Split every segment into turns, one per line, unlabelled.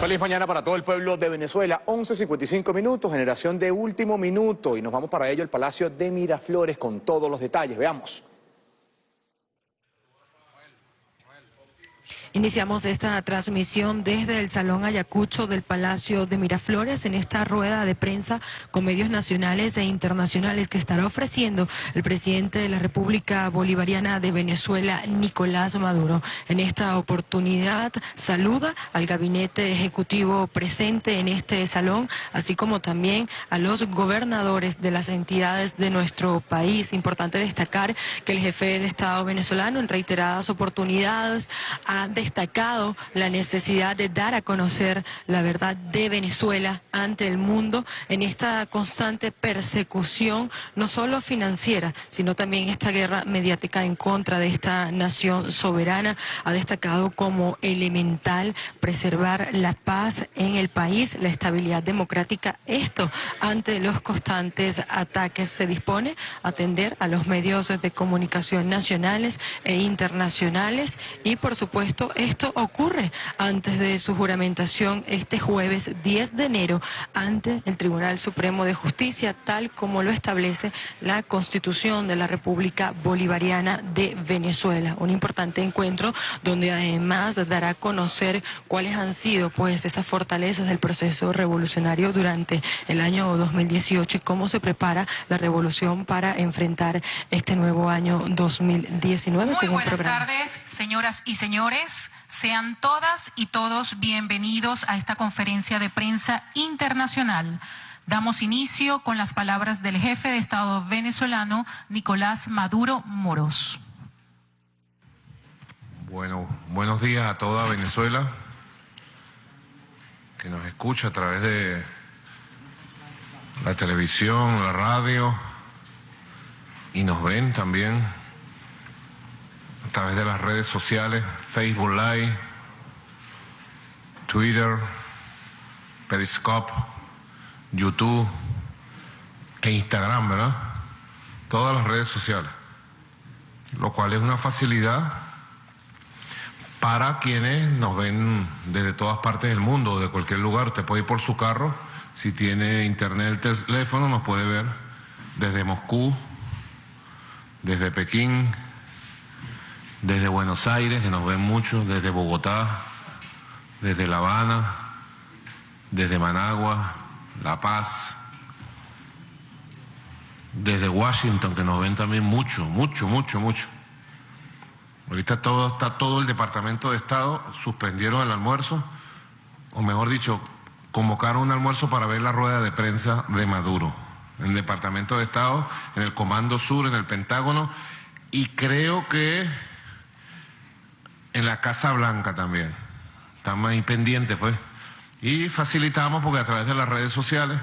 Feliz mañana para todo el pueblo de Venezuela. 11:55 minutos, generación de último minuto. Y nos vamos para ello al Palacio de Miraflores con todos los detalles. Veamos.
Iniciamos esta transmisión desde el Salón Ayacucho del Palacio de Miraflores en esta rueda de prensa con medios nacionales e internacionales que estará ofreciendo el presidente de la República Bolivariana de Venezuela, Nicolás Maduro. En esta oportunidad saluda al gabinete ejecutivo presente en este salón, así como también a los gobernadores de las entidades de nuestro país. Importante destacar que el jefe de Estado venezolano en reiteradas oportunidades ha destacado la necesidad de dar a conocer la verdad de Venezuela ante el mundo en esta constante persecución, no solo financiera, sino también esta guerra mediática en contra de esta nación soberana. Ha destacado como elemental preservar la paz en el país, la estabilidad democrática, esto ante los constantes ataques. Se dispone a atender a los medios de comunicación nacionales e internacionales y, por supuesto, esto ocurre antes de su juramentación este jueves 10 de enero ante el Tribunal Supremo de Justicia, tal como lo establece la Constitución de la República Bolivariana de Venezuela. Un importante encuentro donde además dará a conocer cuáles han sido pues esas fortalezas del proceso revolucionario durante el año 2018 y cómo se prepara la revolución para enfrentar este nuevo año 2019.
Muy buenas tardes, señoras y señores. Sean todas y todos bienvenidos a esta conferencia de prensa internacional. Damos inicio con las palabras del jefe de Estado venezolano, Nicolás Maduro Moros.
Bueno, buenos días a toda Venezuela, que nos escucha a través de la televisión, la radio, y nos ven también a través de las redes sociales, Facebook Live, Twitter, Periscope, YouTube e Instagram, ¿verdad? Todas las redes sociales, lo cual es una facilidad para quienes nos ven desde todas partes del mundo, de cualquier lugar. Usted puede ir por su carro, si tiene internet, el teléfono, nos puede ver desde Moscú, desde Pekín, desde Buenos Aires, que nos ven mucho, desde Bogotá, desde La Habana, desde Managua, La Paz, desde Washington, que nos ven también mucho. Ahorita está todo el Departamento de Estado, suspendieron el almuerzo, o mejor dicho, convocaron un almuerzo para ver la rueda de prensa de Maduro, en el Departamento de Estado, en el Comando Sur, en el Pentágono, y creo que en la Casa Blanca también. Estamos ahí pendientes, pues. Y facilitamos porque a través de las redes sociales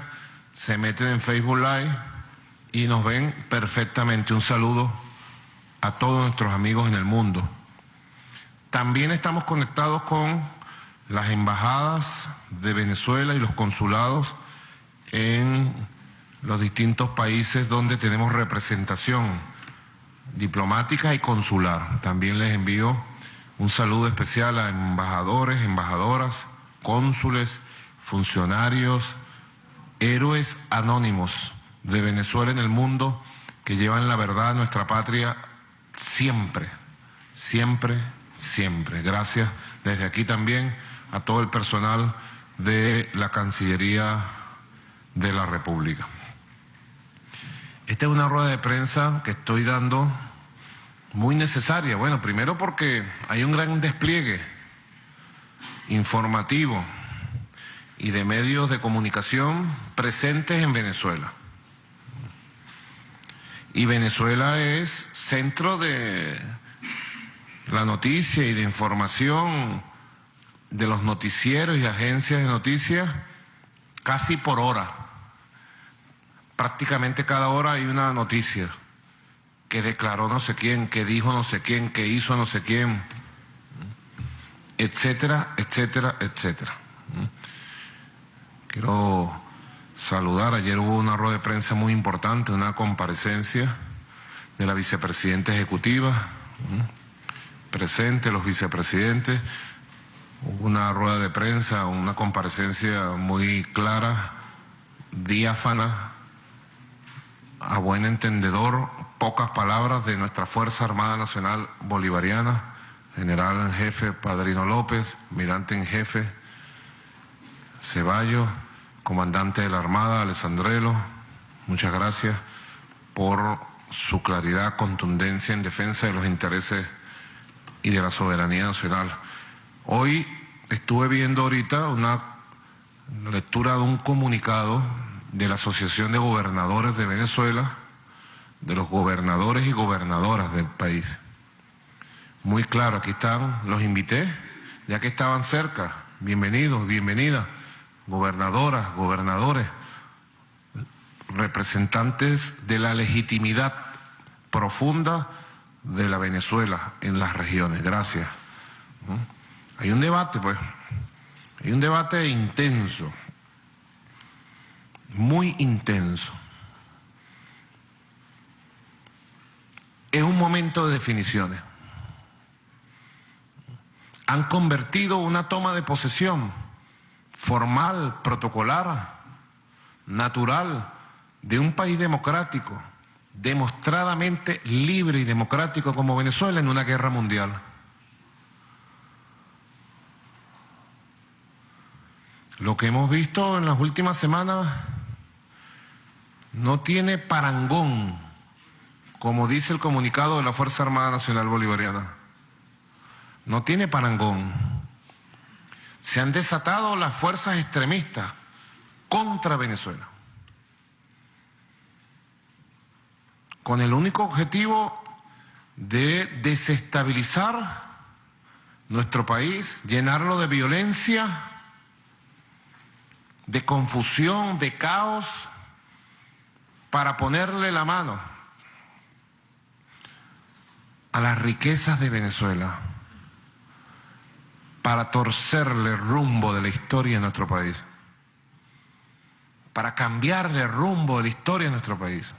se meten en Facebook Live y nos ven perfectamente. Un saludo a todos nuestros amigos en el mundo. También estamos conectados con las embajadas de Venezuela y los consulados en los distintos países donde tenemos representación diplomática y consular. También les envío un saludo especial a embajadores, embajadoras, cónsules, funcionarios, héroes anónimos de Venezuela en el mundo que llevan la verdad a nuestra patria siempre. Gracias desde aquí también a todo el personal de la Cancillería de la República. Esta es una rueda de prensa que estoy dando muy necesaria. Bueno, primero porque hay un gran despliegue informativo y de medios de comunicación presentes en Venezuela. Y Venezuela es centro de la noticia y de información de los noticieros y agencias de noticias casi por hora. Prácticamente cada hora hay una noticia que declaró no sé quién, que dijo no sé quién, que hizo no sé quién, etcétera. Quiero saludar, ayer hubo una rueda de prensa muy importante, una comparecencia de la vicepresidenta ejecutiva, presente, los vicepresidentes, Hubo una rueda de prensa, una comparecencia muy clara, diáfana, a buen entendedor, pocas palabras de nuestra Fuerza Armada Nacional Bolivariana, general en jefe Padrino López, almirante en jefe Ceballos, comandante de la Armada Alessandrelo, muchas gracias por su claridad, contundencia en defensa de los intereses y de la soberanía nacional. Hoy estuve viendo ahorita una lectura de un comunicado de la Asociación de Gobernadores de Venezuela, de los gobernadores y gobernadoras del país. Muy claro, aquí están, los invité, ya que estaban cerca. Bienvenidos, bienvenidas, gobernadoras, gobernadores, representantes de la legitimidad profunda de la Venezuela en las regiones. Gracias. Hay un debate, pues, hay un debate intenso, muy intenso. Es un momento de definiciones. Han convertido una toma de posesión formal, protocolar, natural, de un país democrático, demostradamente libre y democrático como Venezuela, en una guerra mundial. Lo que hemos visto en las últimas semanas no tiene parangón, como dice el comunicado de la Fuerza Armada Nacional Bolivariana. No tiene parangón. Se han desatado las fuerzas extremistas contra Venezuela, con el único objetivo de desestabilizar nuestro país, llenarlo de violencia, de confusión, de caos, para ponerle la mano a las riquezas de Venezuela, para torcerle el rumbo de la historia de nuestro país, para cambiarle el rumbo de la historia de nuestro país.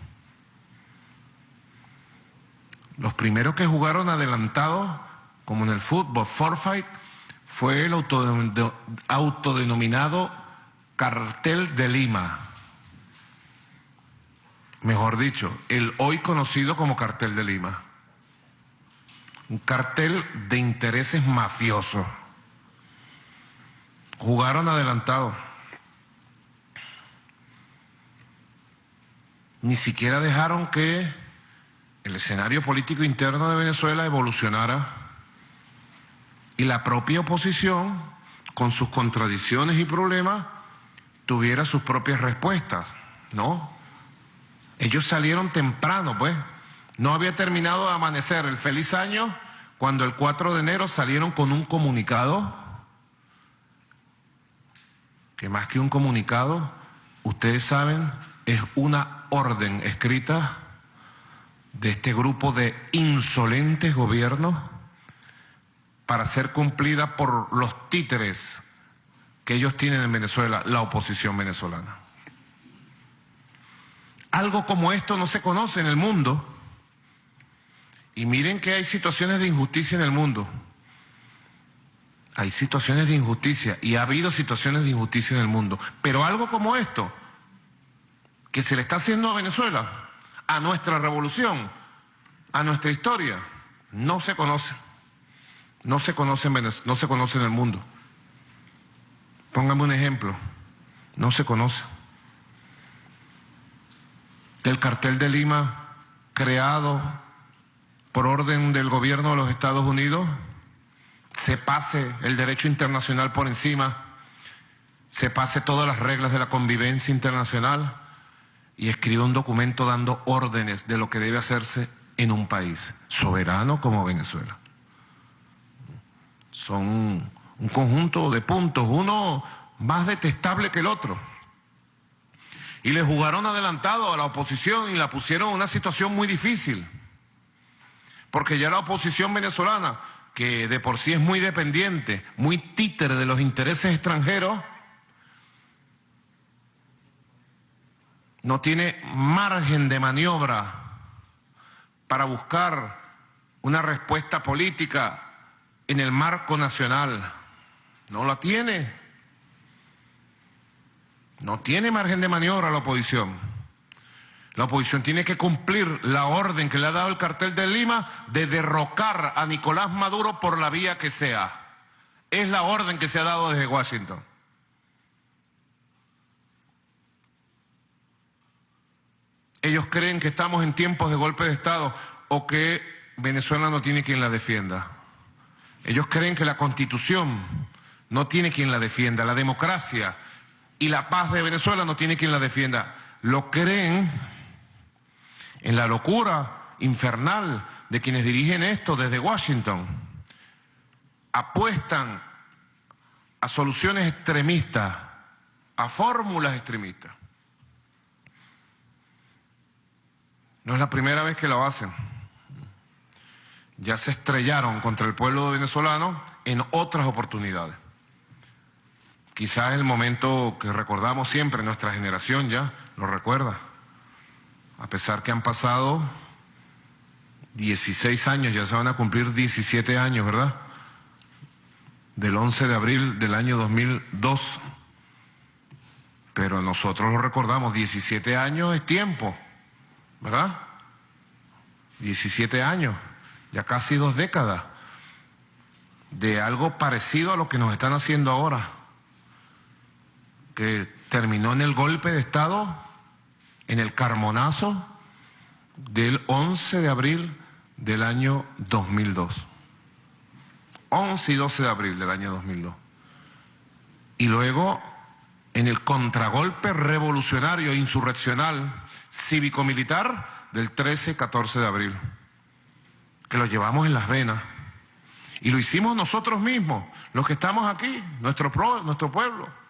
Los primeros que jugaron adelantados, como en el fútbol, forfeit, fue el autodenominado Cartel de Lima. Mejor dicho, el hoy conocido como Cartel de Lima. Un cartel de intereses mafiosos. Jugaron adelantados. Ni siquiera dejaron que el escenario político interno de Venezuela evolucionara y la propia oposición, con sus contradicciones y problemas, tuviera sus propias respuestas. No, ellos salieron temprano, pues. No había terminado de amanecer el feliz año cuando el 4 de enero salieron con un comunicado, que más que un comunicado, ustedes saben, es una orden escrita de este grupo de insolentes gobiernos para ser cumplida por los títeres que ellos tienen en Venezuela, la oposición venezolana. Algo como esto no se conoce en el mundo. Y miren que hay situaciones de injusticia en el mundo. Hay situaciones de injusticia y ha habido situaciones de injusticia en el mundo. Pero algo como esto, que se le está haciendo a Venezuela, a nuestra revolución, a nuestra historia, no se conoce. No se conoce en el mundo. Póngame un ejemplo. No se conoce. El Cartel de Lima, creado por orden del gobierno de los Estados Unidos, se pase el derecho internacional por encima, se pase todas las reglas de la convivencia internacional y escribe un documento dando órdenes de lo que debe hacerse en un país soberano como Venezuela. Son un conjunto de puntos, uno más detestable que el otro. Y le jugaron adelantado a la oposición y la pusieron en una situación muy difícil. Porque ya la oposición venezolana, que de por sí es muy dependiente, muy títere de los intereses extranjeros, no tiene margen de maniobra para buscar una respuesta política en el marco nacional. No la tiene. No tiene margen de maniobra la oposición. La oposición tiene que cumplir la orden que le ha dado el Cartel de Lima de derrocar a Nicolás Maduro por la vía que sea. Es la orden que se ha dado desde Washington. Ellos creen que estamos en tiempos de golpe de Estado o que Venezuela no tiene quien la defienda. Ellos creen que la Constitución no tiene quien la defienda, la democracia y la paz de Venezuela no tiene quien la defienda. Lo creen en la locura infernal de quienes dirigen esto desde Washington. Apuestan a soluciones extremistas, a fórmulas extremistas. No es la primera vez que lo hacen. Ya se estrellaron contra el pueblo venezolano en otras oportunidades. Quizás es el momento que recordamos siempre, nuestra generación ya lo recuerda. A pesar que han pasado 16 años, ya se van a cumplir 17 años, ¿verdad? Del 11 de abril del año 2002. Pero nosotros lo recordamos, 17 años es tiempo, ¿verdad? 17 años, ya casi 2 décadas, de algo parecido a lo que nos están haciendo ahora, que terminó en el golpe de Estado, en el Carmonazo del 11 de abril del año 2002. 11 y 12 de abril del año 2002. Y luego en el contragolpe revolucionario e insurreccional cívico-militar del 13-14 de abril, que lo llevamos en las venas. Y lo hicimos nosotros mismos, los que estamos aquí, nuestro pueblo.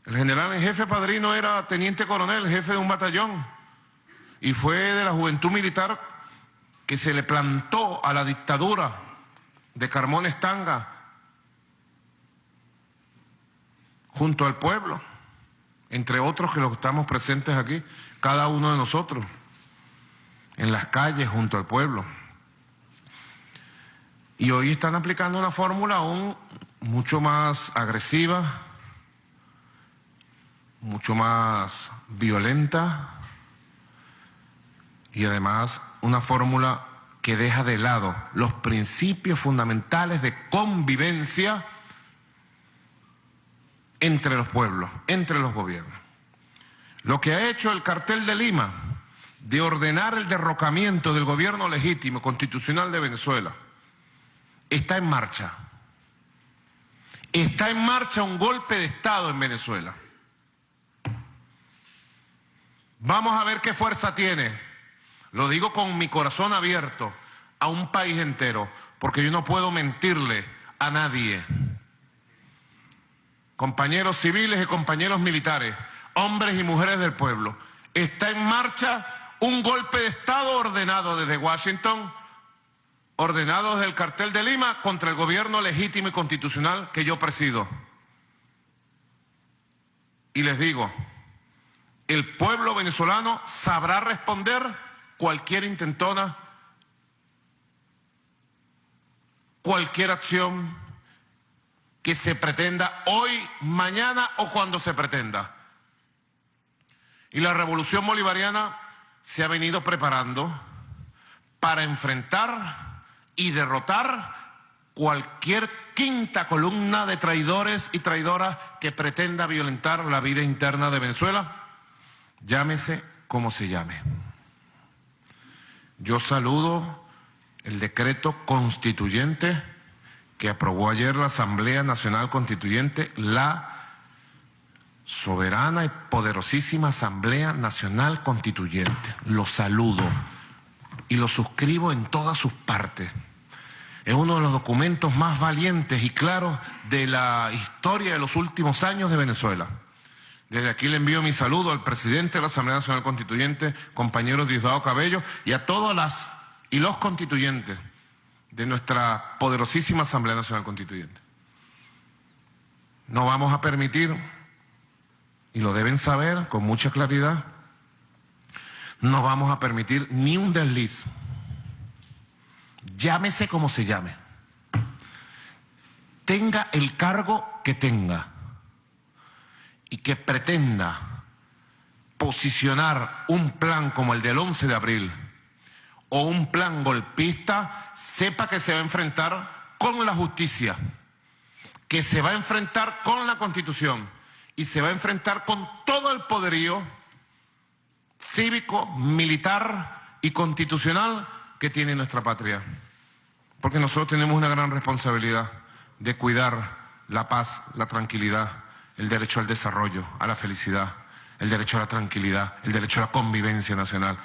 El general en jefe padrino era teniente coronel, jefe de un batallón, y fue de la juventud militar que se le plantó a la dictadura de Carmón Estanga junto al pueblo, entre otros que los que estamos presentes aquí, cada uno de nosotros, en las calles junto al pueblo. Y hoy están aplicando una fórmula aún mucho más agresiva, mucho más violenta y además una fórmula que deja de lado los principios fundamentales de convivencia entre los pueblos, entre los gobiernos. Lo que ha hecho el Cartel de Lima de ordenar el derrocamiento del gobierno legítimo constitucional de Venezuela está en marcha. Está en marcha un golpe de Estado en Venezuela. Vamos a ver qué fuerza tiene. Lo digo con mi corazón abierto a un país entero, porque yo no puedo mentirle a nadie. Compañeros civiles y compañeros militares, hombres y mujeres del pueblo, está en marcha un golpe de Estado ordenado desde Washington, ordenado desde el Cartel de Lima contra el gobierno legítimo y constitucional que yo presido. Y les digo, el pueblo venezolano sabrá responder cualquier intentona, cualquier acción que se pretenda hoy, mañana o cuando se pretenda. Y la revolución bolivariana se ha venido preparando para enfrentar y derrotar cualquier quinta columna de traidores y traidoras que pretenda violentar la vida interna de Venezuela, llámese como se llame. Yo saludo el decreto constituyente que aprobó ayer la Asamblea Nacional Constituyente, la soberana y poderosísima Asamblea Nacional Constituyente. Lo saludo y lo suscribo en todas sus partes. Es uno de los documentos más valientes y claros de la historia de los últimos años de Venezuela. Desde aquí le envío mi saludo al presidente de la Asamblea Nacional Constituyente, compañero Diosdado Cabello, y a todas las y los constituyentes de nuestra poderosísima Asamblea Nacional Constituyente. No vamos a permitir, y lo deben saber con mucha claridad, no vamos a permitir ni un desliz, llámese como se llame, tenga el cargo que tenga y que pretenda posicionar un plan como el del 11 de abril o un plan golpista, sepa que se va a enfrentar con la justicia, que se va a enfrentar con la Constitución y se va a enfrentar con todo el poderío cívico, militar y constitucional que tiene nuestra patria. Porque nosotros tenemos una gran responsabilidad de cuidar la paz, la tranquilidad, el derecho al desarrollo, a la felicidad, el derecho a la tranquilidad, el derecho a la convivencia nacional.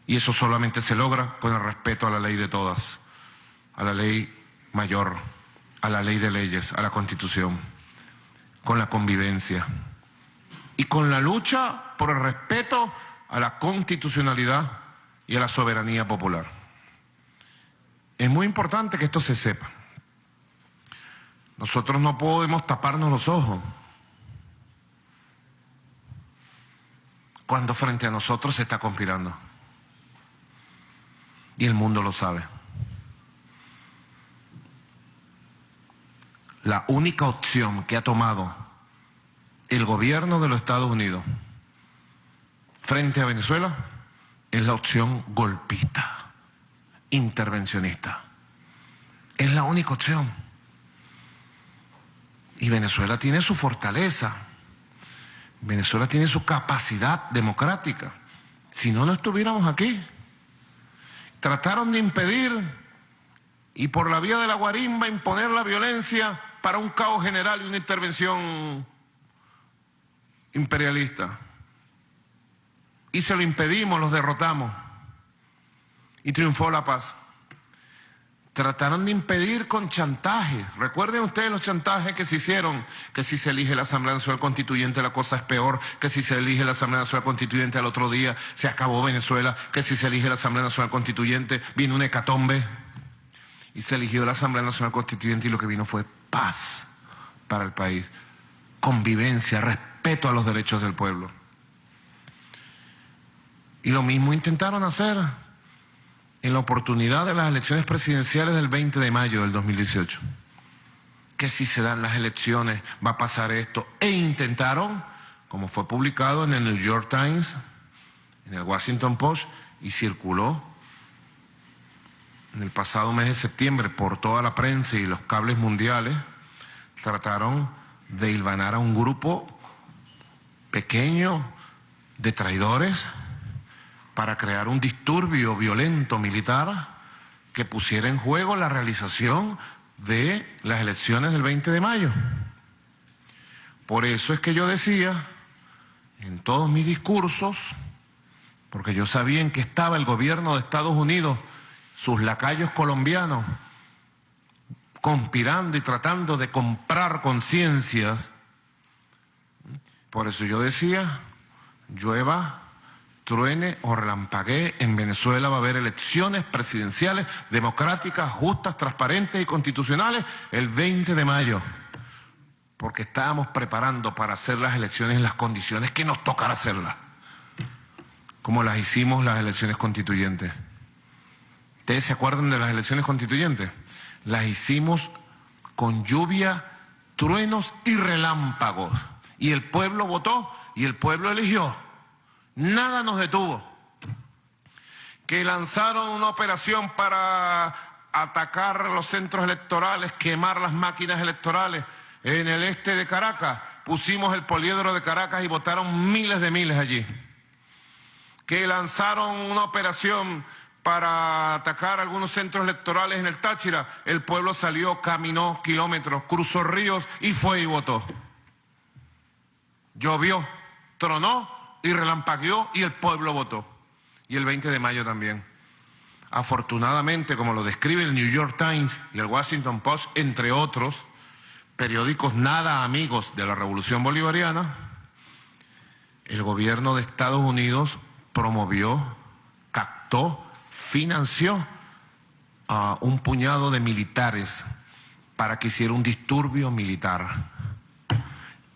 Y eso solamente se logra con el respeto a la ley de todas, a la ley mayor, a la ley de leyes, a la Constitución, con la convivencia y con la lucha por el respeto a la constitucionalidad y a la soberanía popular. Es muy importante que esto se sepa. Nosotros no podemos taparnos los ojos cuando frente a nosotros se está conspirando. Y el mundo lo sabe. La única opción que ha tomado el gobierno de los Estados Unidos frente a Venezuela es la opción golpista, intervencionista. Es la única opción. Y Venezuela tiene su fortaleza. Venezuela tiene su capacidad democrática. Si no, no estuviéramos aquí. Trataron de impedir y por la vía de la guarimba imponer la violencia para un caos general y una intervención imperialista. Y se lo impedimos, los derrotamos. Y triunfó la paz. Trataron de impedir con chantaje. Recuerden ustedes los chantajes que se hicieron, que si se elige la Asamblea Nacional Constituyente la cosa es peor, que si se elige la Asamblea Nacional Constituyente al otro día se acabó Venezuela, que si se elige la Asamblea Nacional Constituyente viene una hecatombe. Y se eligió la Asamblea Nacional Constituyente y lo que vino fue paz para el país, convivencia, respeto a los derechos del pueblo. Y lo mismo intentaron hacer en la oportunidad de las elecciones presidenciales del 20 de mayo del 2018. Que si se dan las elecciones va a pasar esto. E intentaron, como fue publicado en el New York Times, en el Washington Post, y circuló en el pasado mes de septiembre por toda la prensa y los cables mundiales, trataron de hilvanar a un grupo pequeño de traidores para crear un disturbio violento militar que pusiera en juego la realización de las elecciones del 20 de mayo. Por eso es que yo decía en todos mis discursos, porque yo sabía en qué estaba el gobierno de Estados Unidos, sus lacayos colombianos, conspirando y tratando de comprar conciencias. Por eso yo decía, llueva, truene o relampaguee, en Venezuela va a haber elecciones presidenciales democráticas, justas, transparentes y constitucionales el 20 de mayo. Porque estábamos preparando para hacer las elecciones en las condiciones que nos tocará hacerlas. Como las hicimos las elecciones constituyentes. ¿Ustedes se acuerdan de las elecciones constituyentes? Las hicimos con lluvia, truenos y relámpagos. Y el pueblo votó y el pueblo eligió. Nada nos detuvo. Que lanzaron una operación para atacar los centros electorales, quemar las máquinas electorales en el este de Caracas. Pusimos el poliedro de Caracas y votaron miles de miles allí. Que lanzaron una operación para atacar algunos centros electorales en el Táchira. El pueblo salió, caminó kilómetros, cruzó ríos y fue y votó. Llovió, tronó y relampagueó y el pueblo votó. Y el 20 de mayo también. Afortunadamente, como lo describe el New York Times y el Washington Post, entre otros periódicos nada amigos de la Revolución Bolivariana, el gobierno de Estados Unidos promovió, captó, financió a un puñado de militares para que hiciera un disturbio militar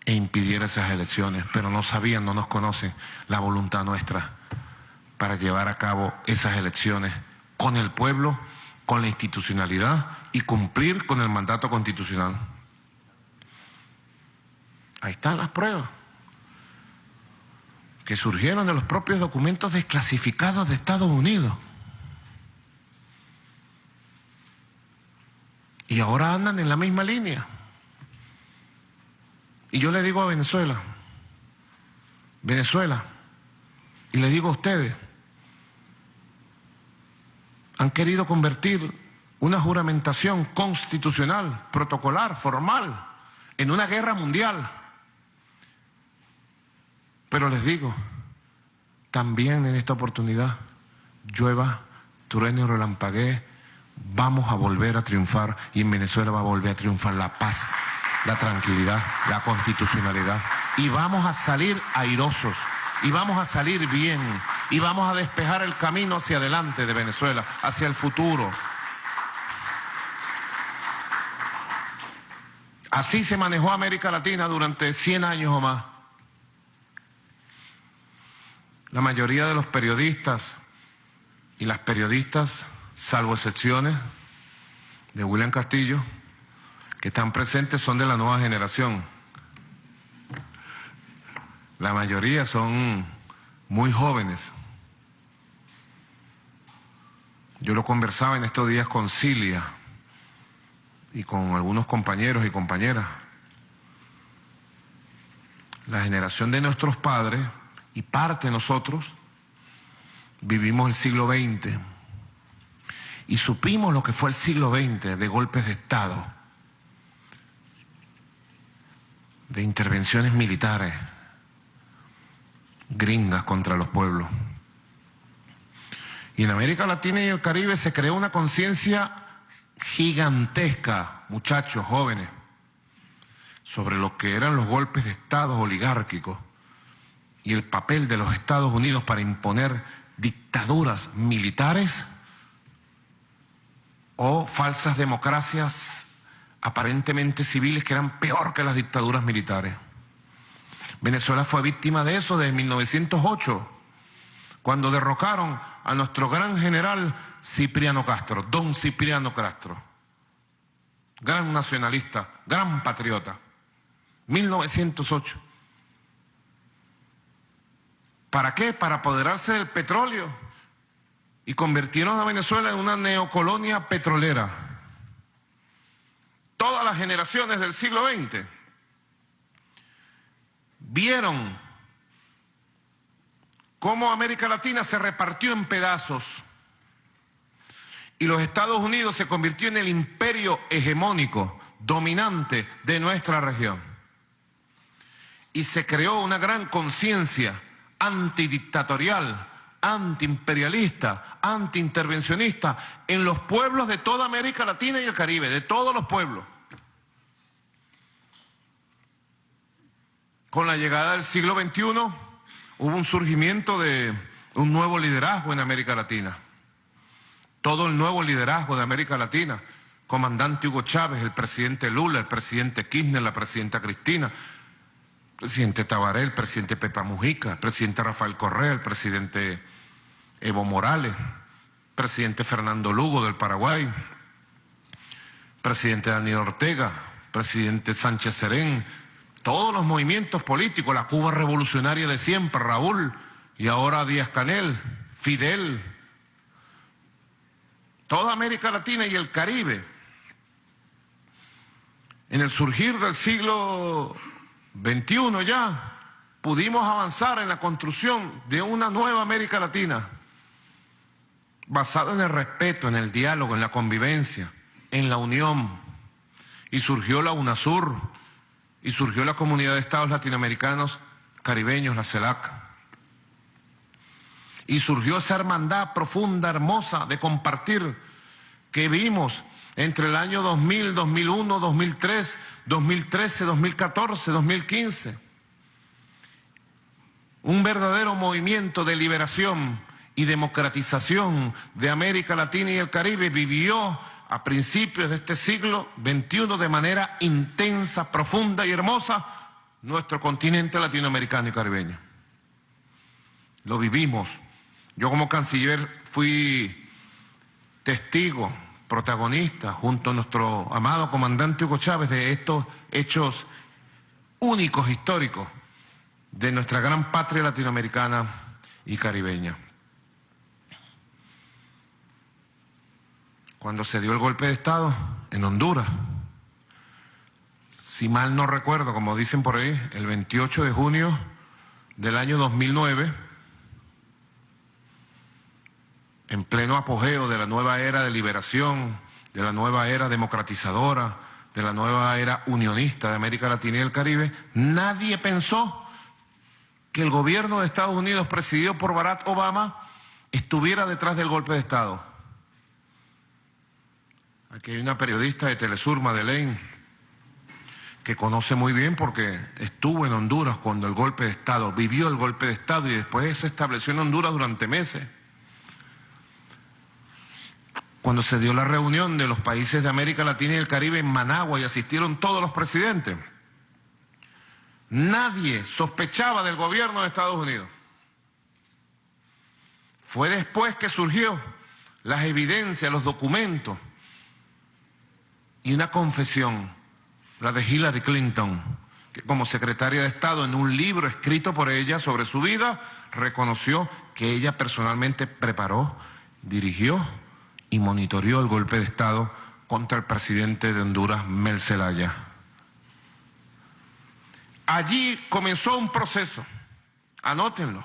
e impidiera esas elecciones, pero no sabían, no nos conocen la voluntad nuestra para llevar a cabo esas elecciones con el pueblo, con la institucionalidad y cumplir con el mandato constitucional. Ahí están las pruebas que surgieron de los propios documentos desclasificados de Estados Unidos. Y ahora andan en la misma línea. Y yo le digo a Venezuela, y le digo a ustedes, han querido convertir una juramentación constitucional, protocolar, formal, en una guerra mundial. Pero les digo, también en esta oportunidad, llueva, truene o relampaguee, vamos a volver a triunfar y en Venezuela va a volver a triunfar la paz, la tranquilidad, la constitucionalidad. Y vamos a salir airosos, y vamos a salir bien, y vamos a despejar el camino hacia adelante de Venezuela, hacia el futuro. Así se manejó América Latina durante 100 años o más. La mayoría de los periodistas y las periodistas, salvo excepciones de William Castillo, que están presentes, son de la nueva generación. La mayoría son muy jóvenes. Yo lo conversaba en estos días con Cilia y con algunos compañeros y compañeras. La generación de nuestros padres y parte de nosotros vivimos el siglo XX y supimos lo que fue el siglo XX de golpes de Estado, de intervenciones militares gringas contra los pueblos. Y en América Latina y el Caribe se creó una conciencia gigantesca, muchachos, jóvenes, sobre lo que eran los golpes de Estado oligárquicos y el papel de los Estados Unidos para imponer dictaduras militares o falsas democracias aparentemente civiles que eran peor que las dictaduras militares. Venezuela fue víctima de eso desde 1908, cuando derrocaron a nuestro gran general Cipriano Castro, don Cipriano Castro, gran nacionalista, gran patriota, 1908. ¿Para qué? Para apoderarse del petróleo y convirtieron a Venezuela en una neocolonia petrolera. Todas las generaciones del siglo XX vieron cómo América Latina se repartió en pedazos y los Estados Unidos se convirtió en el imperio hegemónico, dominante de nuestra región. Y se creó una gran conciencia antidictatorial, antiimperialista, antiintervencionista en los pueblos de toda América Latina y el Caribe, de todos los pueblos. Con la llegada del siglo XXI hubo un surgimiento de un nuevo liderazgo en América Latina. Todo el nuevo liderazgo de América Latina, comandante Hugo Chávez, el presidente Lula, el presidente Kirchner, la presidenta Cristina, el presidente Tabaré, el presidente Pepa Mujica, el presidente Rafael Correa, el presidente Evo Morales, el presidente Fernando Lugo del Paraguay, el presidente Daniel Ortega, el presidente Sánchez Serén, todos los movimientos políticos, la Cuba revolucionaria de siempre, Raúl, y ahora Díaz-Canel, Fidel, toda América Latina y el Caribe. En el surgir del siglo XXI ya pudimos avanzar en la construcción de una nueva América Latina, basada en el respeto, en el diálogo, en la convivencia, en la unión. Y surgió la UNASUR, y surgió la Comunidad de Estados Latinoamericanos Caribeños, la CELAC. Y surgió esa hermandad profunda, hermosa, de compartir, que vimos entre el año 2000, 2001, 2003, 2013, 2014, 2015. Un verdadero movimiento de liberación y democratización de América Latina y el Caribe vivió a principios de este siglo XXI de manera intensa, profunda y hermosa nuestro continente latinoamericano y caribeño. Lo vivimos. Yo como canciller fui testigo protagonistas, junto a nuestro amado comandante Hugo Chávez, de estos hechos únicos, históricos, de nuestra gran patria latinoamericana y caribeña. Cuando se dio el golpe de Estado en Honduras, si mal no recuerdo, como dicen por ahí, el 28 de junio del año 2009, en pleno apogeo de la nueva era de liberación, de la nueva era democratizadora, de la nueva era unionista de América Latina y el Caribe, nadie pensó que el gobierno de Estados Unidos, presidido por Barack Obama, estuviera detrás del golpe de Estado. Aquí hay una periodista de Telesur, Madeleine, que conoce muy bien porque estuvo en Honduras cuando el golpe de Estado, vivió el golpe de Estado y después se estableció en Honduras durante meses. Cuando se dio la reunión de los países de América Latina y el Caribe en Managua y asistieron todos los presidentes, nadie sospechaba del gobierno de Estados Unidos. Fue después que surgió las evidencias, los documentos y una confesión, la de Hillary Clinton, que como secretaria de Estado, en un libro escrito por ella sobre su vida, reconoció que ella personalmente preparó, dirigió y monitoreó el golpe de Estado contra el presidente de Honduras, Mel Zelaya. Allí comenzó un proceso, anótenlo,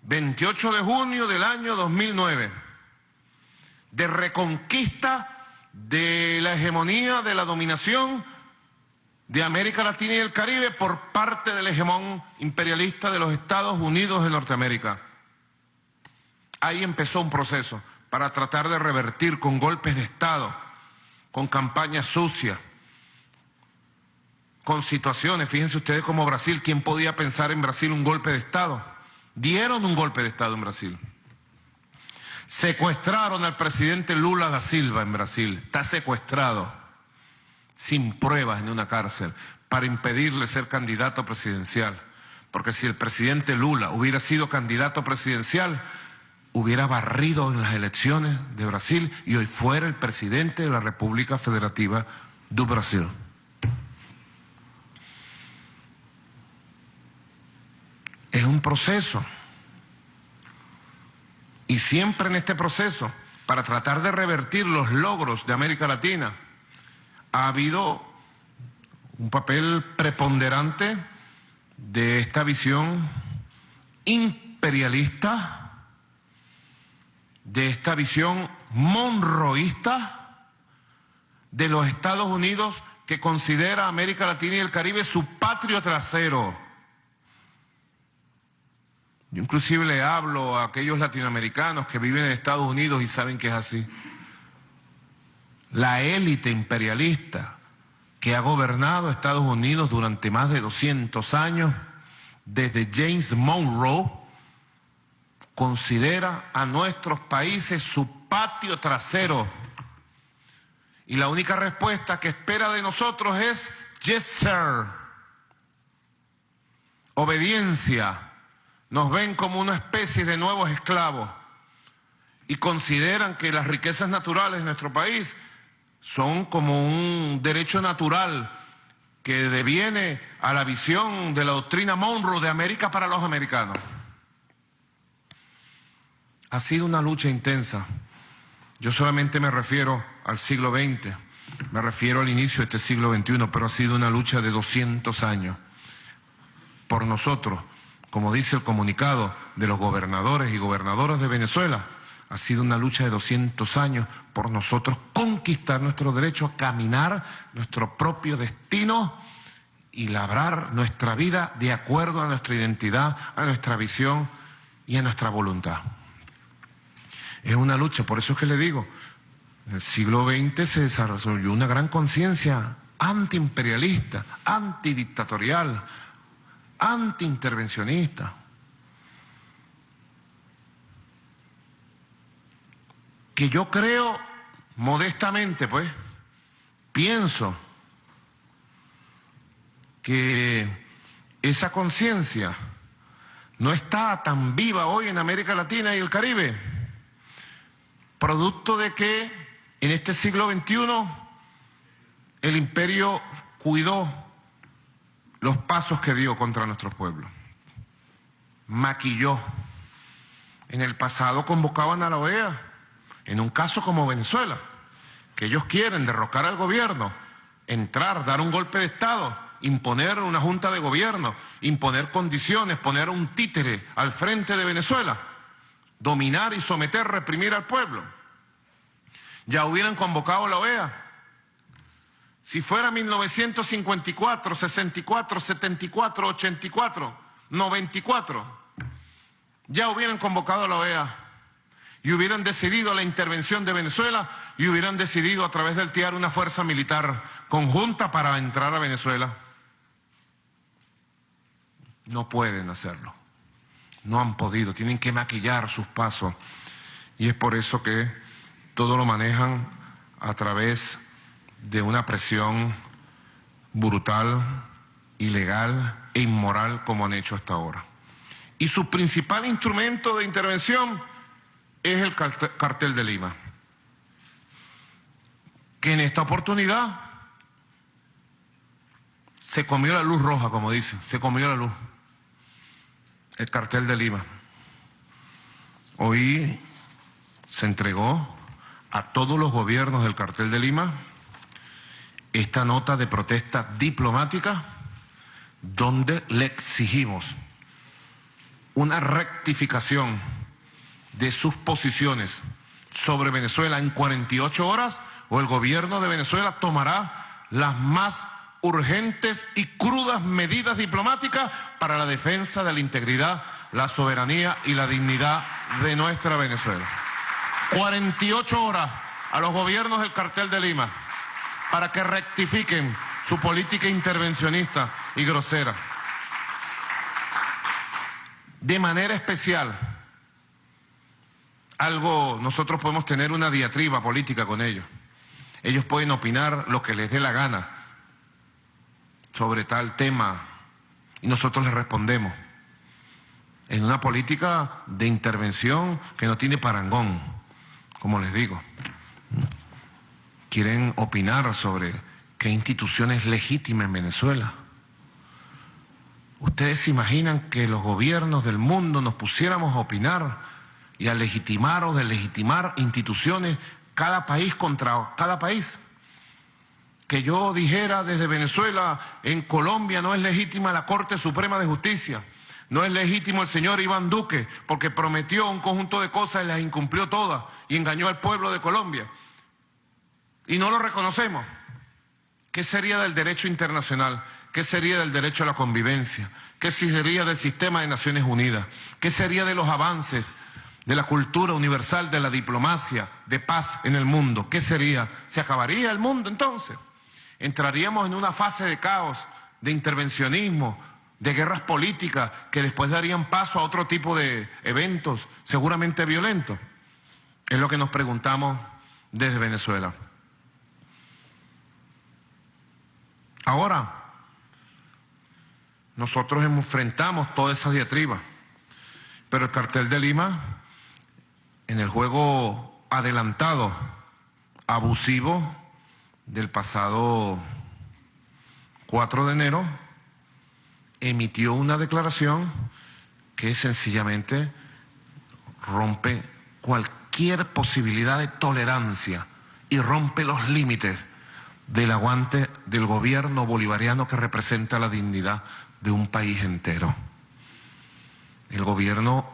28 de junio del año 2009, de reconquista de la hegemonía, de la dominación de América Latina y el Caribe por parte del hegemón imperialista de los Estados Unidos de Norteamérica. Ahí empezó un proceso para tratar de revertir con golpes de Estado, con campañas sucias, con situaciones. Fíjense ustedes como Brasil, ¿quién podía pensar en Brasil un golpe de Estado? Dieron un golpe de Estado en Brasil. Secuestraron al presidente Lula da Silva en Brasil, está secuestrado, sin pruebas en una cárcel, para impedirle ser candidato presidencial. Porque si el presidente Lula hubiera sido candidato presidencial, hubiera barrido en las elecciones de Brasil y hoy fuera el presidente de la República Federativa do Brasil. Es un proceso. Y siempre en este proceso, para tratar de revertir los logros de América Latina, ha habido un papel preponderante de esta visión imperialista, de esta visión monroísta de los Estados Unidos, que considera a América Latina y el Caribe su patrio trasero. Yo inclusive le hablo a aquellos latinoamericanos que viven en Estados Unidos y saben que es así. La élite imperialista que ha gobernado Estados Unidos durante más de 200 años, desde James Monroe, considera a nuestros países su patio trasero. Y la única respuesta que espera de nosotros es yes, sir. Obediencia. Nos ven como una especie de nuevos esclavos y consideran que las riquezas naturales de nuestro país son como un derecho natural que deviene a la visión de la doctrina Monroe de América para los americanos. Ha sido una lucha intensa. Yo solamente me refiero al siglo XX, me refiero al inicio de este siglo XXI, pero ha sido una lucha de 200 años por nosotros. Como dice el comunicado de los gobernadores y gobernadoras de Venezuela, ha sido una lucha de 200 años por nosotros conquistar nuestro derecho a caminar nuestro propio destino y labrar nuestra vida de acuerdo a nuestra identidad, a nuestra visión y a nuestra voluntad. Es una lucha, por eso es que le digo, en el siglo XX se desarrolló una gran conciencia antiimperialista, antidictatorial, antiintervencionista. Que yo creo, modestamente pues, pienso que esa conciencia no está tan viva hoy en América Latina y el Caribe producto de que en este siglo XXI el imperio cuidó los pasos que dio contra nuestros pueblos, maquilló. En el pasado convocaban a la OEA, en un caso como Venezuela, que ellos quieren derrocar al gobierno, entrar, dar un golpe de Estado, imponer una junta de gobierno, imponer condiciones, poner un títere al frente de Venezuela, dominar y someter, reprimir al pueblo. Ya hubieran convocado a la OEA. Si fuera 1954, 64, 74, 84, 94, ya hubieran convocado a la OEA y hubieran decidido la intervención de Venezuela y hubieran decidido a través del TIAR una fuerza militar conjunta para entrar a Venezuela. No pueden hacerlo, no han podido, tienen que maquillar sus pasos y es por eso que todo lo manejan a través de una presión brutal, ilegal e inmoral como han hecho hasta ahora. Y su principal instrumento de intervención es el Cartel de Lima, que en esta oportunidad se comió la luz roja, como dicen, se comió la luz. El Cartel de Lima. Hoy se entregó a todos los gobiernos del Cartel de Lima esta nota de protesta diplomática donde le exigimos una rectificación de sus posiciones sobre Venezuela en 48 horas o el gobierno de Venezuela tomará las más urgentes y crudas medidas diplomáticas para la defensa de la integridad, la soberanía y la dignidad de nuestra Venezuela. 48 horas a los gobiernos del Cartel de Lima para que rectifiquen su política intervencionista y grosera. De manera especial, nosotros podemos tener una diatriba política con ellos. Ellos pueden opinar lo que les dé la gana sobre tal tema y nosotros les respondemos en una política de intervención que no tiene parangón, como les digo. Quieren opinar sobre qué institución es legítima en Venezuela. ¿Ustedes se imaginan que los gobiernos del mundo nos pusiéramos a opinar y a legitimar o deslegitimar instituciones, cada país contra cada país? Que yo dijera desde Venezuela, en Colombia no es legítima la Corte Suprema de Justicia, no es legítimo el señor Iván Duque porque prometió un conjunto de cosas y las incumplió todas y engañó al pueblo de Colombia. Y no lo reconocemos. ¿Qué sería del derecho internacional? ¿Qué sería del derecho a la convivencia? ¿Qué sería del sistema de Naciones Unidas? ¿Qué sería de los avances de la cultura universal, de la diplomacia, de paz en el mundo? ¿Qué sería? ¿Se acabaría el mundo entonces? Entraríamos en una fase de caos, de intervencionismo, de guerras políticas que después darían paso a otro tipo de eventos, seguramente violentos. Es lo que nos preguntamos desde Venezuela. Ahora, nosotros enfrentamos toda esa diatriba, pero el Cartel de Lima, en el juego adelantado, abusivo del pasado 4 de enero, emitió una declaración que sencillamente rompe cualquier posibilidad de tolerancia y rompe los límites del aguante del gobierno bolivariano que representa la dignidad de un país entero. El gobierno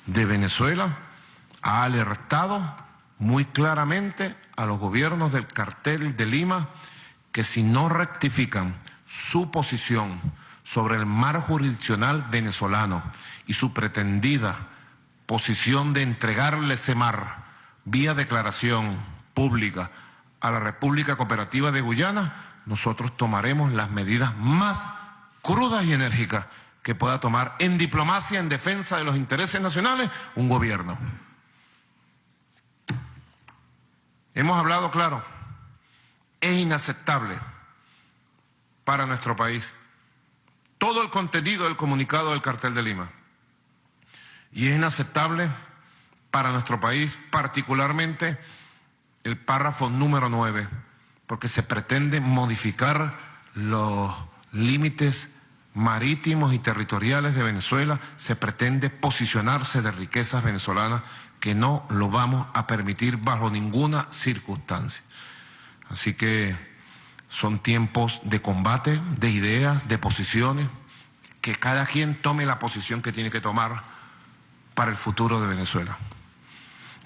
de Venezuela ha alertado muy claramente a los gobiernos del Cartel de Lima que si no rectifican su posición sobre el mar jurisdiccional venezolano y su pretendida posición de entregarle ese mar vía declaración pública a la República Cooperativa de Guyana, nosotros tomaremos las medidas más crudas y enérgicas que pueda tomar en diplomacia, en defensa de los intereses nacionales, un gobierno. Hemos hablado claro, es inaceptable para nuestro país todo el contenido del comunicado del Cartel de Lima. Y es inaceptable para nuestro país, particularmente el párrafo número 9, porque se pretende modificar los límites marítimos y territoriales de Venezuela, se pretende posicionarse de riquezas venezolanas que no lo vamos a permitir bajo ninguna circunstancia. Así que son tiempos de combate, de ideas, de posiciones, que cada quien tome la posición que tiene que tomar para el futuro de Venezuela.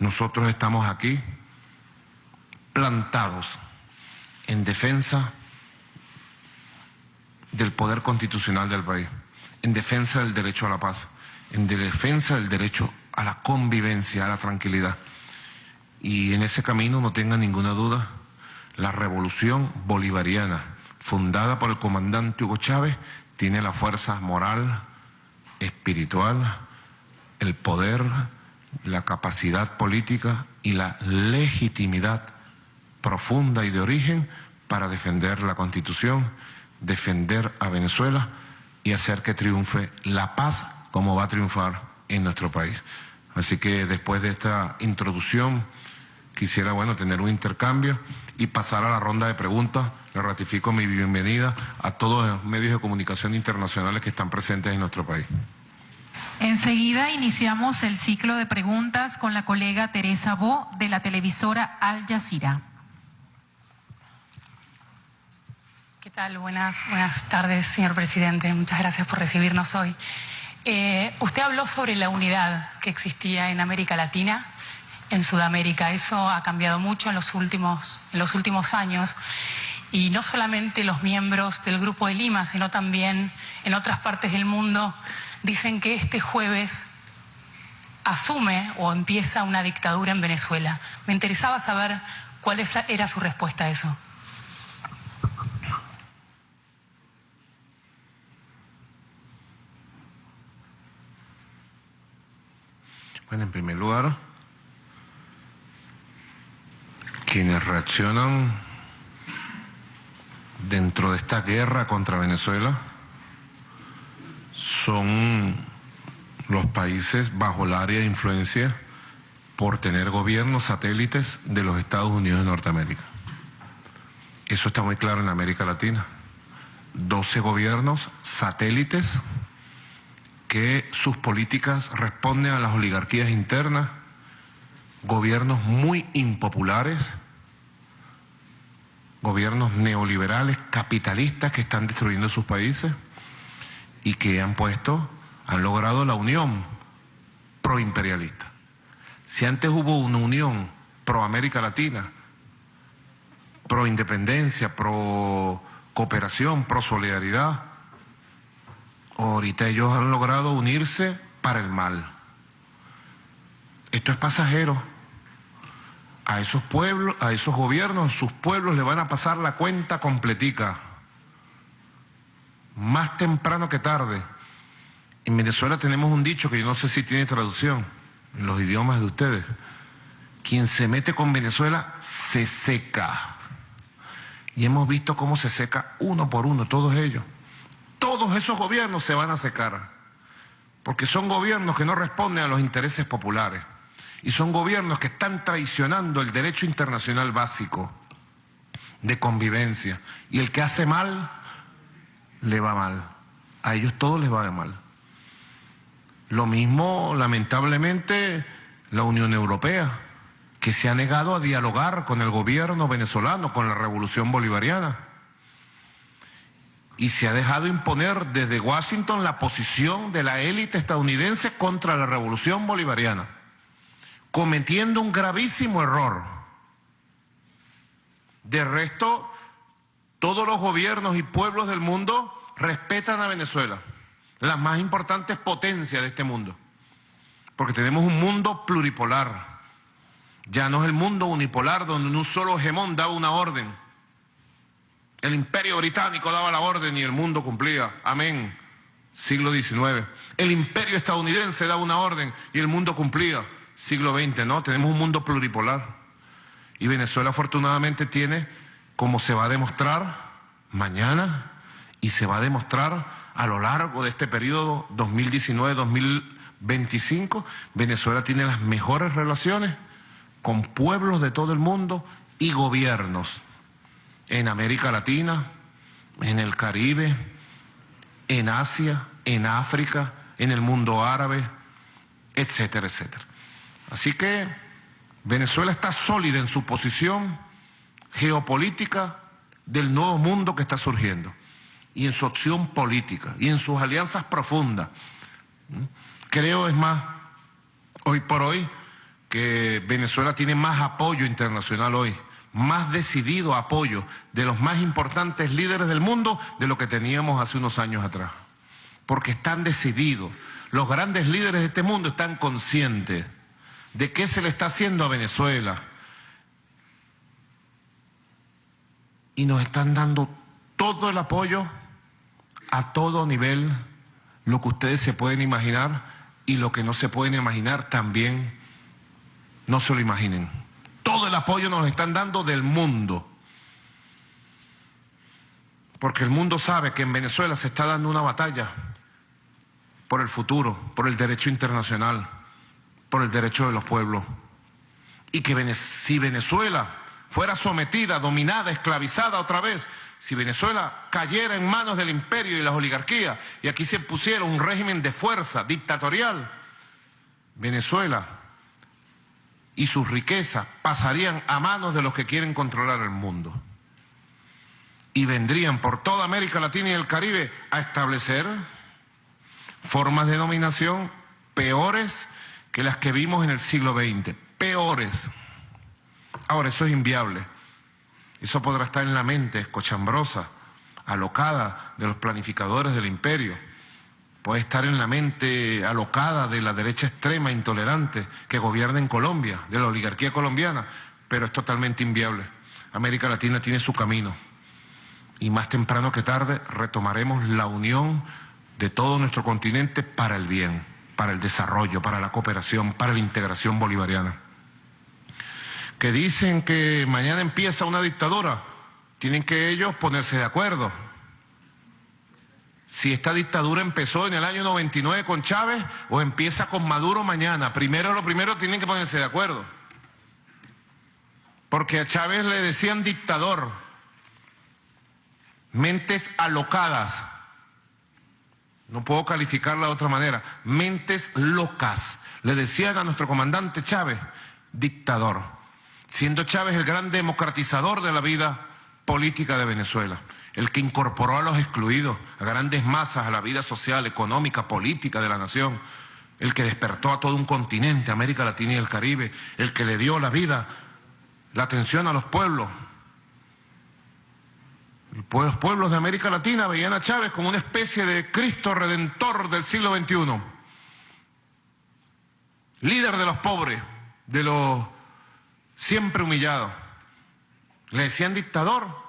Nosotros estamos aquí plantados en defensa del poder constitucional del país, en defensa del derecho a la paz, en defensa del derecho a la convivencia, a la tranquilidad. Y en ese camino, no tenga ninguna duda, la revolución bolivariana, fundada por el comandante Hugo Chávez, tiene la fuerza moral, espiritual, el poder, la capacidad política y la legitimidad profunda y de origen para defender la Constitución, defender a Venezuela y hacer que triunfe la paz como va a triunfar en nuestro país. Así que después de esta introducción quisiera, tener un intercambio y pasar a la ronda de preguntas. Le ratifico mi bienvenida a todos los medios de comunicación internacionales que están presentes en nuestro país.
Enseguida iniciamos el ciclo de preguntas con la colega Teresa Bo de la televisora Al Jazeera.
¿Qué tal? Buenas tardes, señor presidente. Muchas gracias por recibirnos hoy. Usted habló sobre la unidad que existía en América Latina, en Sudamérica. Eso ha cambiado mucho en los últimos años. Y no solamente los miembros del Grupo de Lima, sino también en otras partes del mundo, dicen que este jueves asume o empieza una dictadura en Venezuela. Me interesaba saber cuál era su respuesta a eso.
Bueno, en primer lugar, quienes reaccionan dentro de esta guerra contra Venezuela son los países bajo el área de influencia por tener gobiernos satélites de los Estados Unidos de Norteamérica. Eso está muy claro en América Latina. 12 gobiernos satélites que sus políticas responden a las oligarquías internas, gobiernos muy impopulares, gobiernos neoliberales, capitalistas que están destruyendo sus países y que han logrado la unión proimperialista. Si antes hubo una unión pro América Latina, pro independencia, pro cooperación, pro solidaridad, ahorita ellos han logrado unirse para el mal. Esto es pasajero. A esos pueblos, a esos gobiernos, sus pueblos le van a pasar la cuenta completica, más temprano que tarde. En Venezuela tenemos un dicho que yo no sé si tiene traducción en los idiomas de ustedes: quien se mete con Venezuela se seca. Y hemos visto cómo se seca uno por uno, todos ellos. Todos esos gobiernos se van a secar, porque son gobiernos que no responden a los intereses populares y son gobiernos que están traicionando el derecho internacional básico de convivencia, y el que hace mal, le va mal. A ellos todos les va mal. Lo mismo, lamentablemente, la Unión Europea, que se ha negado a dialogar con el gobierno venezolano, con la revolución bolivariana. Y se ha dejado imponer desde Washington la posición de la élite estadounidense contra la revolución bolivariana, cometiendo un gravísimo error. De resto, todos los gobiernos y pueblos del mundo respetan a Venezuela, las más importantes potencias de este mundo, porque tenemos un mundo pluripolar. Ya no es el mundo unipolar donde un solo hegemón daba una orden. El Imperio Británico daba la orden y el mundo cumplía. Amén. Siglo XIX. El Imperio Estadounidense daba una orden y el mundo cumplía. Siglo XX, ¿no? Tenemos un mundo pluripolar. Y Venezuela afortunadamente tiene, como se va a demostrar mañana y se va a demostrar a lo largo de este periodo 2019, 25, Venezuela tiene las mejores relaciones con pueblos de todo el mundo y gobiernos en América Latina, en el Caribe, en Asia, en África, en el mundo árabe, etcétera, etcétera. Así que Venezuela está sólida en su posición geopolítica del nuevo mundo que está surgiendo, y en su opción política, y en sus alianzas profundas. Creo, es más, hoy por hoy, que Venezuela tiene más apoyo internacional hoy, más decidido apoyo de los más importantes líderes del mundo de lo que teníamos hace unos años atrás. Porque están decididos. Los grandes líderes de este mundo están conscientes de qué se le está haciendo a Venezuela. Y nos están dando todo el apoyo a todo nivel, lo que ustedes se pueden imaginar y lo que no se pueden imaginar también, no se lo imaginen. Todo el apoyo nos están dando del mundo. Porque el mundo sabe que en Venezuela se está dando una batalla por el futuro, por el derecho internacional, por el derecho de los pueblos. Y que si Venezuela fuera sometida, dominada, esclavizada otra vez, si Venezuela cayera en manos del imperio y las oligarquías, y aquí se pusiera un régimen de fuerza dictatorial, Venezuela y sus riquezas pasarían a manos de los que quieren controlar el mundo. Y vendrían por toda América Latina y el Caribe a establecer formas de dominación peores que las que vimos en el siglo XX. Peores. Ahora, eso es inviable. Eso podrá estar en la mente escochambrosa, alocada de los planificadores del imperio. Puede estar en la mente alocada de la derecha extrema intolerante que gobierna en Colombia, de la oligarquía colombiana, pero es totalmente inviable. América Latina tiene su camino y más temprano que tarde retomaremos la unión de todo nuestro continente para el bien, para el desarrollo, para la cooperación, para la integración bolivariana. Que dicen que mañana empieza una dictadura, tienen que ellos ponerse de acuerdo. Si esta dictadura empezó en el año 99 con Chávez o empieza con Maduro mañana, lo primero tienen que ponerse de acuerdo. Porque a Chávez le decían dictador, mentes alocadas, no puedo calificarla de otra manera, mentes locas, le decían a nuestro comandante Chávez, dictador, siendo Chávez el gran democratizador de la vida política de Venezuela, el que incorporó a los excluidos, a grandes masas, a la vida social, económica, política de la nación, el que despertó a todo un continente, América Latina y el Caribe, el que le dio la vida, la atención a los pueblos. Los pueblos de América Latina veían a Chávez como una especie de Cristo Redentor del siglo XXI, líder de los pobres, de los siempre humillados. Le decían dictador.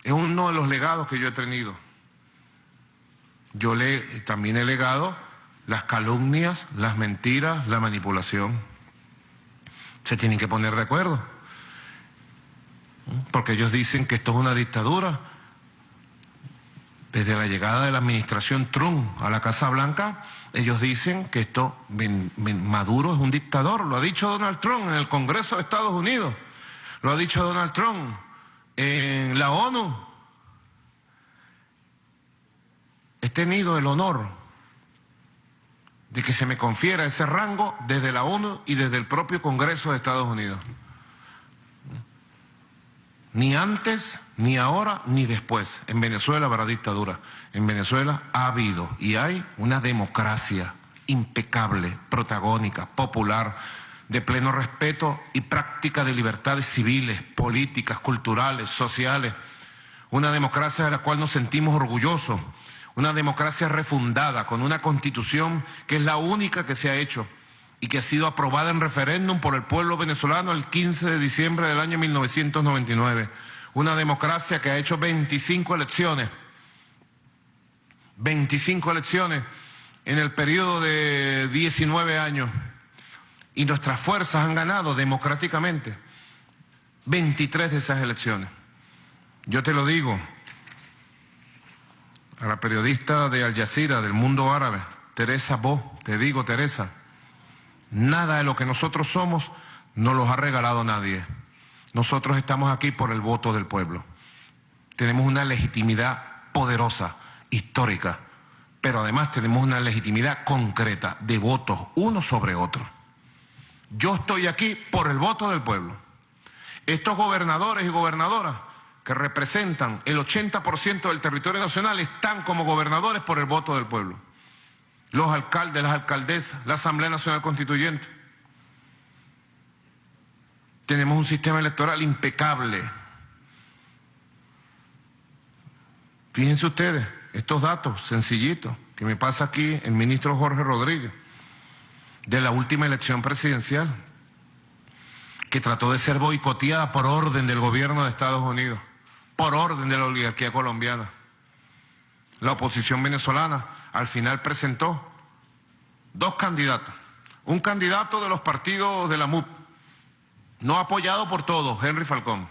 Es uno de los legados que yo he tenido. Yo también he legado las calumnias, las mentiras, la manipulación. Se tienen que poner de acuerdo. Porque ellos dicen que esto es una dictadura. Desde la llegada de la administración Trump a la Casa Blanca, ellos dicen que Maduro es un dictador. Lo ha dicho Donald Trump en el Congreso de Estados Unidos. Lo ha dicho Donald Trump en la ONU. He tenido el honor de que se me confiera ese rango desde la ONU y desde el propio Congreso de Estados Unidos. Ni antes, ni ahora, ni después. En Venezuela habrá dictadura. En Venezuela ha habido y hay una democracia impecable, protagónica, popular, de pleno respeto y práctica de libertades civiles, políticas, culturales, sociales. Una democracia de la cual nos sentimos orgullosos. Una democracia refundada con una constitución que es la única que se ha hecho y que ha sido aprobada en referéndum por el pueblo venezolano el 15 de diciembre del año 1999. Una democracia que ha hecho 25 elecciones. 25 elecciones en el periodo de 19 años. Y nuestras fuerzas han ganado democráticamente 23 de esas elecciones. Yo te lo digo a la periodista de Al Jazeera, del mundo árabe, Teresa, vos, te digo, Teresa, nada de lo que nosotros somos nos los ha regalado nadie. Nosotros estamos aquí por el voto del pueblo. Tenemos una legitimidad poderosa, histórica, pero además tenemos una legitimidad concreta de votos uno sobre otro. Yo estoy aquí por el voto del pueblo. Estos gobernadores y gobernadoras que representan el 80% del territorio nacional están como gobernadores por el voto del pueblo. Los alcaldes, las alcaldesas, la Asamblea Nacional Constituyente. Tenemos un sistema electoral impecable. Fíjense ustedes, estos datos sencillitos que me pasa aquí el ministro Jorge Rodríguez, de la última elección presidencial, que trató de ser boicoteada por orden del gobierno de Estados Unidos, por orden de la oligarquía colombiana. La oposición venezolana al final presentó dos candidatos. Un candidato de los partidos de la MUP, no apoyado por todos, Henry Falcón.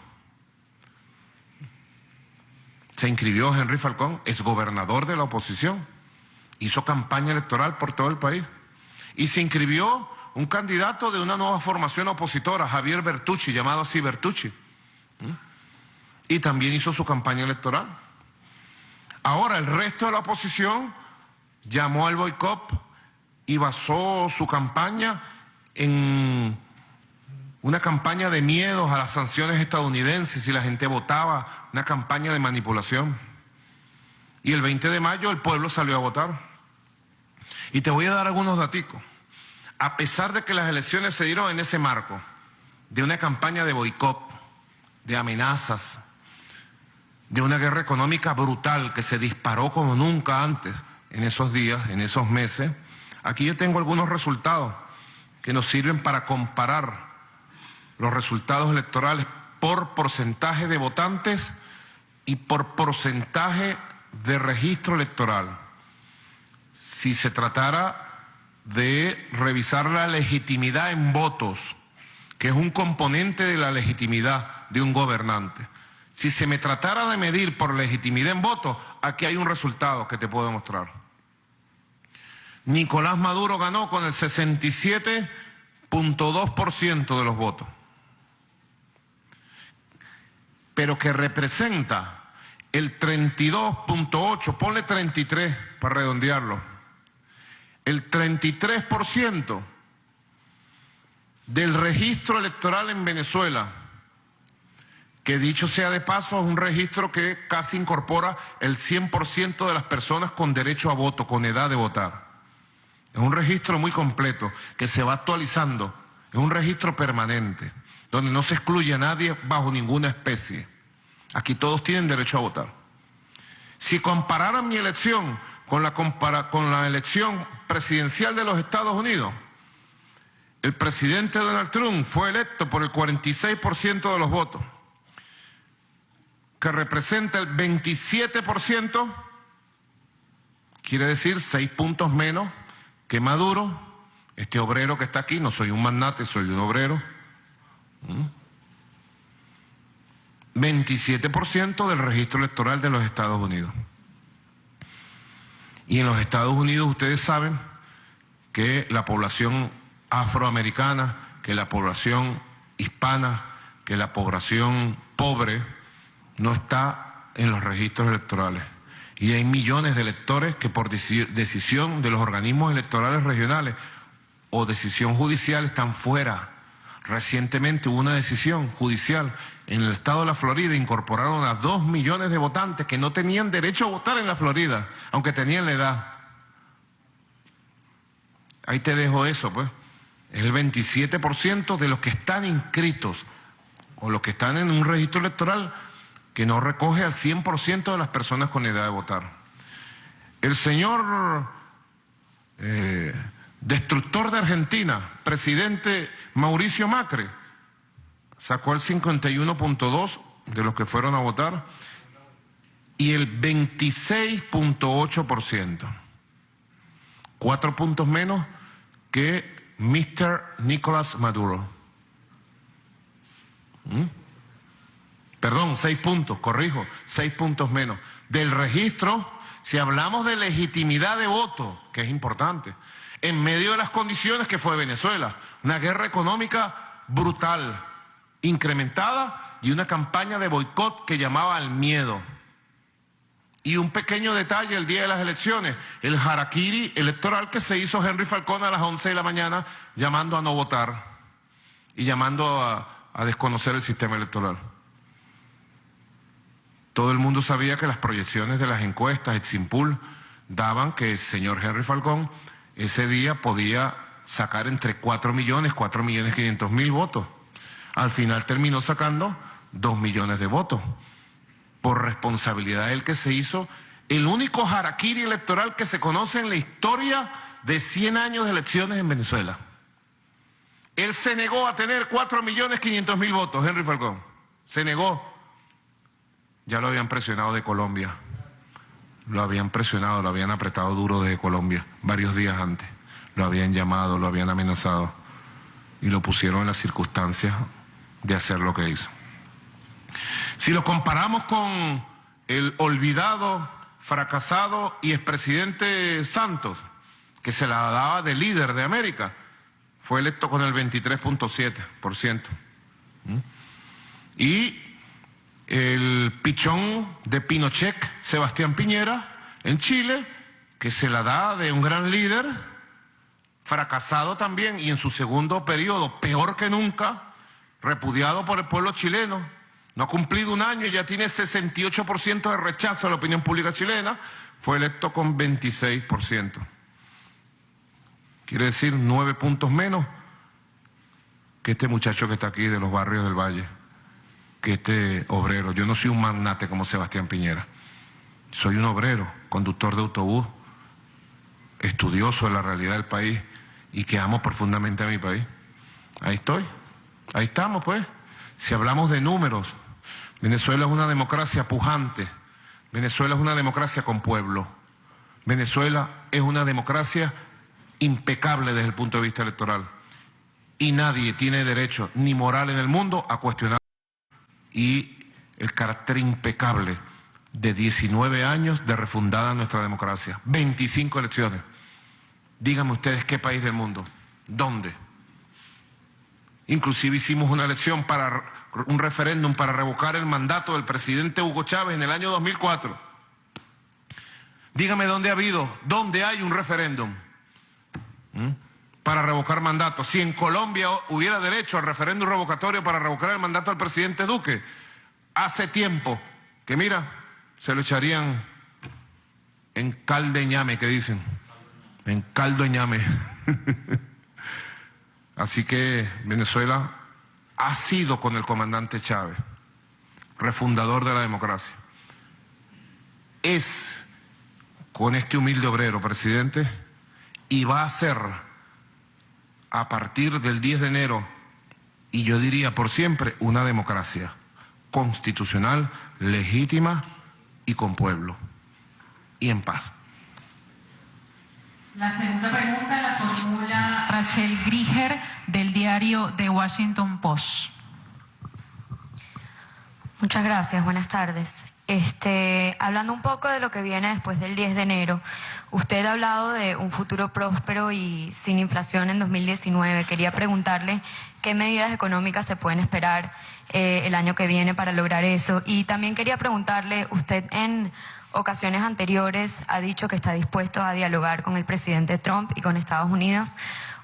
Se inscribió Henry Falcón, es gobernador de la oposición, hizo campaña electoral por todo el país. Y se inscribió un candidato de una nueva formación opositora, Javier Bertucci, llamado así Bertucci. Y también hizo su campaña electoral. Ahora el resto de la oposición llamó al boicot y basó su campaña en una campaña de miedos a las sanciones estadounidenses si la gente votaba, una campaña de manipulación. Y el 20 de mayo el pueblo salió a votar. Y te voy a dar algunos daticos. A pesar de que las elecciones se dieron en ese marco de una campaña de boicot, de amenazas, de una guerra económica brutal que se disparó como nunca antes en esos días, en esos meses, aquí yo tengo algunos resultados que nos sirven para comparar los resultados electorales por porcentaje de votantes y por porcentaje de registro electoral. Si se tratara de revisar la legitimidad en votos, que es un componente de la legitimidad de un gobernante. Si se me tratara de medir por legitimidad en votos, aquí hay un resultado que te puedo mostrar. Nicolás Maduro ganó con el 67.2% de los votos, pero que representa el 32.8%, ponle 33 para redondearlo, el 33% del registro electoral en Venezuela, que dicho sea de paso es un registro que casi incorpora el 100% de las personas con derecho a voto, con edad de votar. Es un registro muy completo que se va actualizando, es un registro permanente, donde no se excluye a nadie bajo ninguna especie. Aquí todos tienen derecho a votar. Si compararan mi elección con la elección presidencial de los Estados Unidos, el presidente Donald Trump fue electo por el 46% de los votos, que representa el 27%, quiere decir 6 puntos menos que Maduro, este obrero que está aquí. No soy un magnate, soy un obrero. 27% del registro electoral de los Estados Unidos. Y en los Estados Unidos ustedes saben que la población afroamericana, que la población hispana, que la población pobre no está en los registros electorales. Y hay millones de electores que por decisión de los organismos electorales regionales o decisión judicial están fuera. Recientemente hubo una decisión judicial en el estado de la Florida, incorporaron a 2 millones de votantes que no tenían derecho a votar en la Florida, aunque tenían la edad. Ahí te dejo eso, pues. Es el 27% de los que están inscritos o los que están en un registro electoral que no recoge al 100% de las personas con edad de votar. El señor destructor de Argentina, presidente Mauricio Macri, sacó el 51.2% de los que fueron a votar y el 26.8%, 4 puntos menos que Mr. Nicolás Maduro. Perdón, 6 puntos, corrijo, 6 puntos menos. Del registro Si hablamos de legitimidad de voto, que es importante, en medio de las condiciones que fue Venezuela, una guerra económica brutal, incrementada, y una campaña de boicot que llamaba al miedo. Y un pequeño detalle el día de las elecciones, el harakiri electoral que se hizo Henry Falcón a las 11 de la mañana llamando a no votar y llamando a desconocer el sistema electoral. Todo el mundo sabía que las proyecciones de las encuestas, Eximpool, daban que el señor Henry Falcón ese día podía sacar entre 4 millones, 4.500.000 votos. Al final terminó sacando 2 millones de votos. Por responsabilidad del que se hizo el único harakiri electoral que se conoce en la historia de 100 años de elecciones en Venezuela. Él se negó a tener 4.500.000 votos, Henry Falcón. Se negó. Ya lo habían presionado de Colombia. Lo habían presionado, lo habían apretado duro desde Colombia varios días antes. Lo habían llamado, lo habían amenazado y lo pusieron en las circunstancias de hacer lo que hizo. Si lo comparamos con el olvidado, fracasado y expresidente Santos, que se la daba de líder de América, fue electo con el 23.7%. Y el pichón de Pinochet, Sebastián Piñera, en Chile, que se la da de un gran líder, fracasado también, y en su segundo periodo, peor que nunca, repudiado por el pueblo chileno. No ha cumplido un año y ya tiene 68% de rechazo a la opinión pública chilena, fue electo con 26%. Quiere decir 9 puntos menos que este muchacho que está aquí de los barrios del Valle, que este obrero. Yo no soy un magnate como Sebastián Piñera, soy un obrero, conductor de autobús, estudioso de la realidad del país y que amo profundamente a mi país. Ahí estoy, ahí estamos pues. Si hablamos de números, Venezuela es una democracia pujante, Venezuela es una democracia con pueblo, Venezuela es una democracia impecable desde el punto de vista electoral y nadie tiene derecho ni moral en el mundo a cuestionar y el carácter impecable de 19 años de refundada nuestra democracia, 25 elecciones. Díganme ustedes qué país del mundo, ¿dónde? Inclusive hicimos una elección para un referéndum para revocar el mandato del presidente Hugo Chávez en el año 2004. Dígame dónde hay un referéndum para revocar mandatos. Si en Colombia hubiera derecho al referéndum revocatorio para revocar el mandato al presidente Duque, hace tiempo que mira, se lo echarían en caldo de ñame, que dicen, en caldo de ñame. Así que Venezuela ha sido con el comandante Chávez, refundador de la democracia. Es con este humilde obrero, presidente, y va a ser a partir del 10 de enero, y yo diría por siempre, una democracia constitucional, legítima y con pueblo, y en paz.
La segunda pregunta la formula Rachel Grieger del diario The Washington Post.
Muchas gracias, buenas tardes. Hablando un poco de lo que viene después del 10 de enero, usted ha hablado de un futuro próspero y sin inflación en 2019. Quería preguntarle qué medidas económicas se pueden esperar el año que viene para lograr eso. Y también quería preguntarle, usted en ocasiones anteriores ha dicho que está dispuesto a dialogar con el presidente Trump y con Estados Unidos.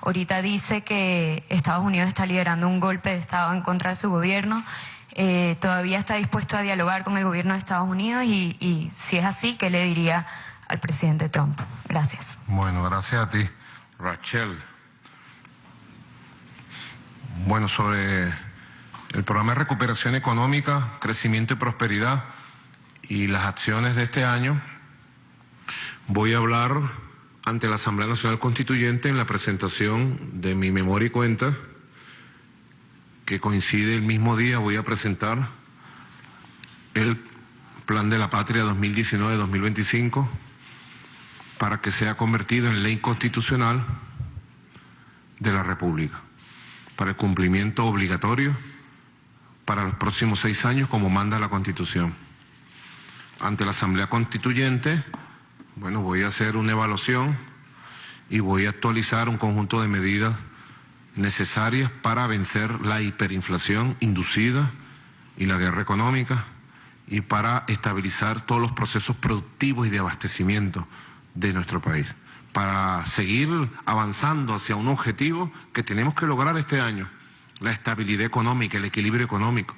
Ahorita dice que Estados Unidos está liderando un golpe de Estado en contra de su gobierno. ¿Todavía está dispuesto a dialogar con el gobierno de Estados Unidos? Y si es así, ¿qué le diría al presidente Trump? Gracias.
Bueno, gracias a ti, Rachel. Bueno, sobre el programa de recuperación económica, crecimiento y prosperidad y las acciones de este año, voy a hablar ante la Asamblea Nacional Constituyente en la presentación de mi memoria y cuenta, que coincide el mismo día. Voy a presentar el Plan de la Patria 2019-2025 para que sea convertido en ley constitucional de la República, para el cumplimiento obligatorio para los próximos 6 años como manda la Constitución. Ante la Asamblea Constituyente bueno, voy a hacer una evaluación y voy a actualizar un conjunto de medidas necesarias para vencer la hiperinflación inducida y la guerra económica y para estabilizar todos los procesos productivos y de abastecimiento de nuestro país, para seguir avanzando hacia un objetivo que tenemos que lograr este año: la estabilidad económica, el equilibrio económico,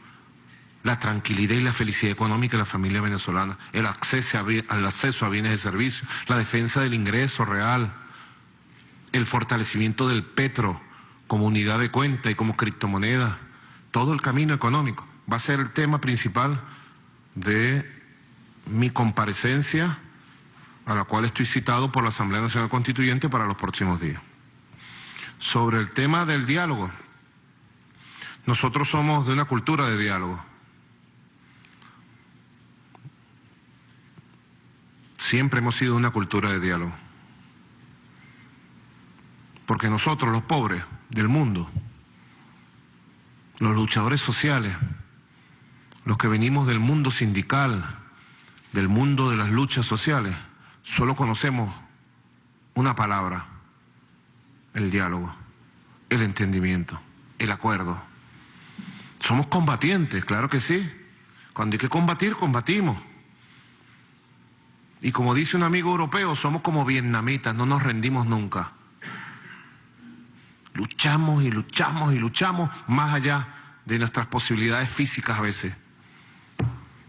la tranquilidad y la felicidad económica de la familia venezolana, el acceso a bienes y servicios, la defensa del ingreso real, el fortalecimiento del petro como unidad de cuenta y como criptomoneda. Todo el camino económico va a ser el tema principal de mi comparecencia, a la cual estoy citado por la Asamblea Nacional Constituyente para los próximos días. Sobre el tema del diálogo, nosotros somos de una cultura de diálogo. Siempre hemos sido una cultura de diálogo. Porque nosotros, los pobres del mundo, los luchadores sociales, los que venimos del mundo sindical, del mundo de las luchas sociales, solo conocemos una palabra: el diálogo, el entendimiento, el acuerdo. Somos combatientes, claro que sí. Cuando hay que combatir, combatimos. Y como dice un amigo europeo, somos como vietnamitas, no nos rendimos nunca. Luchamos y luchamos y luchamos más allá de nuestras posibilidades físicas a veces.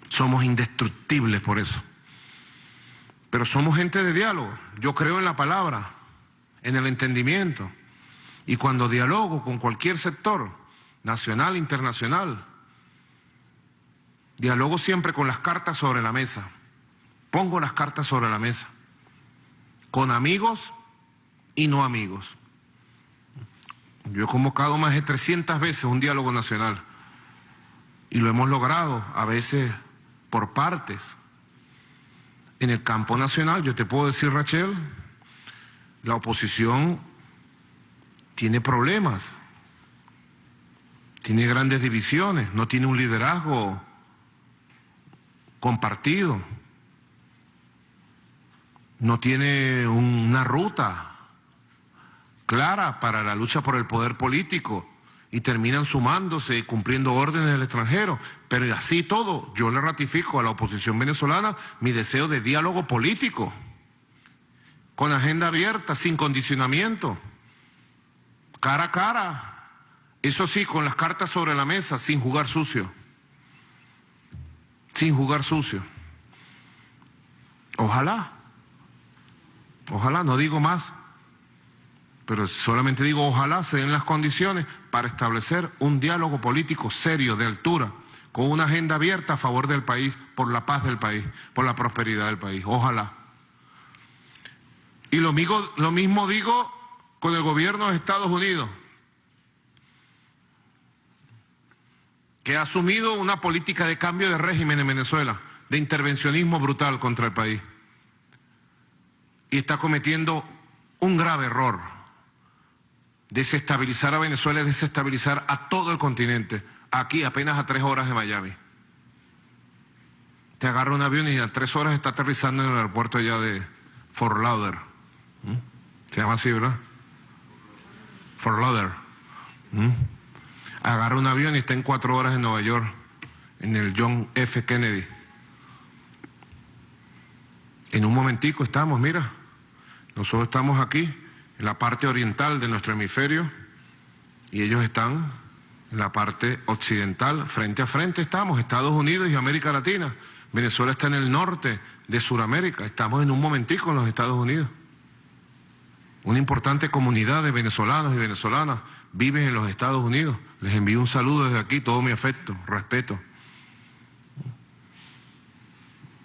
Somos indestructibles por eso. Pero somos gente de diálogo. Yo creo en la palabra, en el entendimiento. Y cuando dialogo con cualquier sector, nacional, internacional, dialogo siempre con las cartas sobre la mesa. Pongo las cartas sobre la mesa. Con amigos y no amigos. Yo he convocado más de 300 veces un diálogo nacional. Y lo hemos logrado, a veces por partes. En el campo nacional, yo te puedo decir, Rachel, la oposición tiene problemas, tiene grandes divisiones, no tiene un liderazgo compartido, no tiene una ruta clara para la lucha por el poder político y terminan sumándose y cumpliendo órdenes del extranjero. Pero así todo, yo le ratifico a la oposición venezolana mi deseo de diálogo político, con agenda abierta, sin condicionamiento, cara a cara, eso sí, con las cartas sobre la mesa, sin jugar sucio. Sin jugar sucio. Ojalá, no digo más, pero solamente digo ojalá se den las condiciones para establecer un diálogo político serio, de altura, con una agenda abierta a favor del país, por la paz del país, por la prosperidad del país. Ojalá. Y lo mismo digo con el gobierno de Estados Unidos, que ha asumido una política de cambio de régimen en Venezuela, de intervencionismo brutal contra el país. Y está cometiendo un grave error. Desestabilizar a Venezuela es desestabilizar a todo el continente. Aquí, apenas a 3 horas de Miami. Te agarra un avión y a 3 horas está aterrizando en el aeropuerto allá de Fort Lauderdale. Se llama así, ¿verdad? Fort Lauderdale. Agarra un avión y está en 4 horas en Nueva York, en el John F. Kennedy. En un momentico estamos, mira, nosotros estamos aquí, en la parte oriental de nuestro hemisferio, y ellos están en la parte occidental. Frente a frente estamos, Estados Unidos y América Latina. Venezuela está en el norte de Sudamérica. Estamos en un momentico en los Estados Unidos. Una importante comunidad de venezolanos y venezolanas viven en los Estados Unidos. Les envío un saludo desde aquí, todo mi afecto, respeto.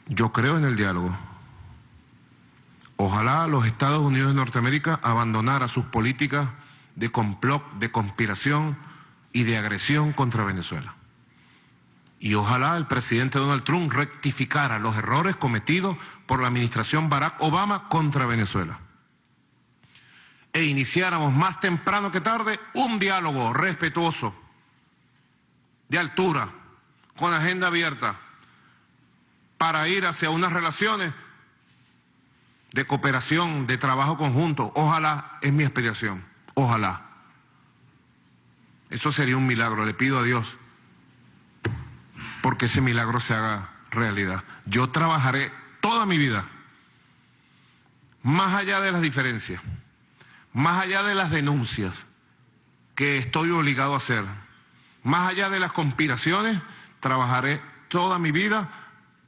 Yo creo en el diálogo. Ojalá los Estados Unidos de Norteamérica abandonara sus políticas de complot, de conspiración y de agresión contra Venezuela. Y ojalá el presidente Donald Trump rectificara los errores cometidos por la administración Barack Obama contra Venezuela. E iniciáramos más temprano que tarde un diálogo respetuoso, de altura, con agenda abierta, para ir hacia unas relaciones de cooperación, de trabajo conjunto. Ojalá, es mi aspiración, ojalá. Eso sería un milagro, le pido a Dios, porque ese milagro se haga realidad. Yo trabajaré toda mi vida, más allá de las diferencias, más allá de las denuncias que estoy obligado a hacer, más allá de las conspiraciones, trabajaré toda mi vida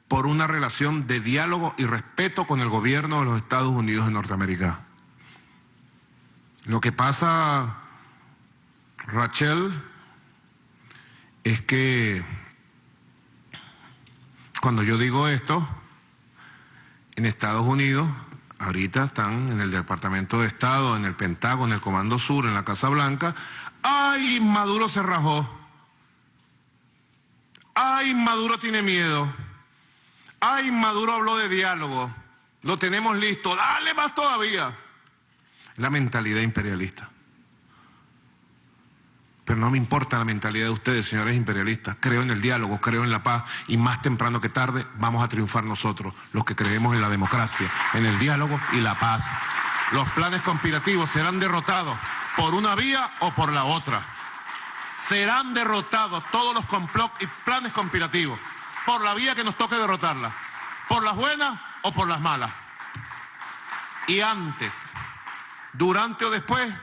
por una relación de diálogo y respeto con el gobierno de los Estados Unidos de Norteamérica. Lo que pasa, Rachel, es que cuando yo digo esto, en Estados Unidos, ahorita están en el Departamento de Estado, en el Pentágono, en el Comando Sur, en la Casa Blanca. ¡Ay, Maduro se rajó! ¡Ay, Maduro tiene miedo! ¡Ay, Maduro habló de diálogo! Lo tenemos listo, ¡dale más todavía! La mentalidad imperialista. Pero no me importa la mentalidad de ustedes, señores imperialistas. Creo en el diálogo, creo en la paz, y más temprano que tarde vamos a triunfar nosotros, los que creemos en la democracia, en el diálogo y la paz. Los planes conspirativos serán derrotados por una vía o por la otra. Serán derrotados todos los complots y planes conspirativos, por la vía que nos toque derrotarla, por las buenas o por las malas. Y antes, durante o después,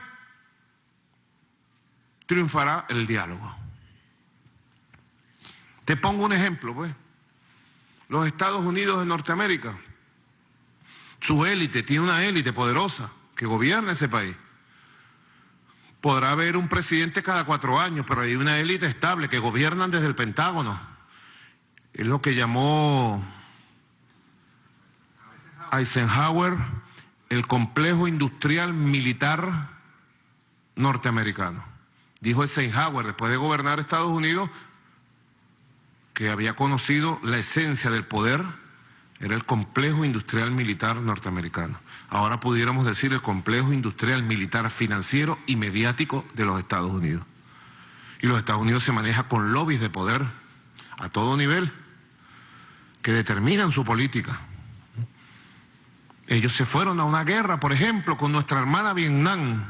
triunfará el diálogo. Te pongo un ejemplo, pues. Los Estados Unidos de Norteamérica, su élite, tiene una élite poderosa que gobierna ese país. Podrá haber un presidente cada 4 años, pero hay una élite estable que gobiernan desde el Pentágono. Es lo que llamó Eisenhower el complejo industrial militar norteamericano. Dijo Eisenhower, después de gobernar Estados Unidos, que había conocido la esencia del poder, era el complejo industrial militar norteamericano. Ahora pudiéramos decir el complejo industrial militar financiero y mediático de los Estados Unidos. Y los Estados Unidos se maneja con lobbies de poder a todo nivel que determinan su política. Ellos se fueron a una guerra, por ejemplo, con nuestra hermana Vietnam.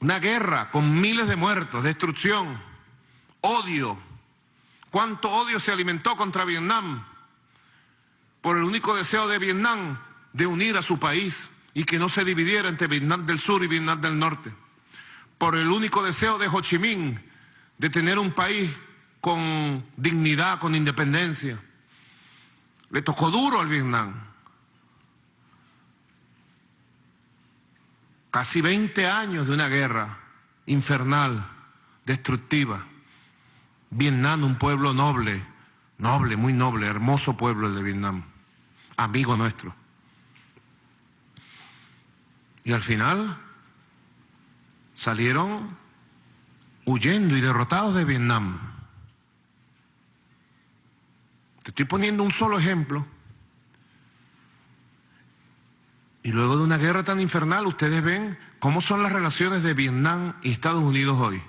Una guerra con miles de muertos, destrucción, odio. ¿Cuánto odio se alimentó contra Vietnam? Por el único deseo de Vietnam de unir a su país y que no se dividiera entre Vietnam del Sur y Vietnam del Norte. Por el único deseo de Ho Chi Minh de tener un país con dignidad, con independencia. Le tocó duro al Vietnam. Casi 20 años de una guerra infernal, destructiva. Vietnam, un pueblo noble, noble, muy noble, hermoso pueblo el de Vietnam, amigo nuestro. Y al final salieron huyendo y derrotados de Vietnam. Te estoy poniendo un solo ejemplo. Y luego de una guerra tan infernal, ustedes ven cómo son las relaciones de Vietnam y Estados Unidos hoy.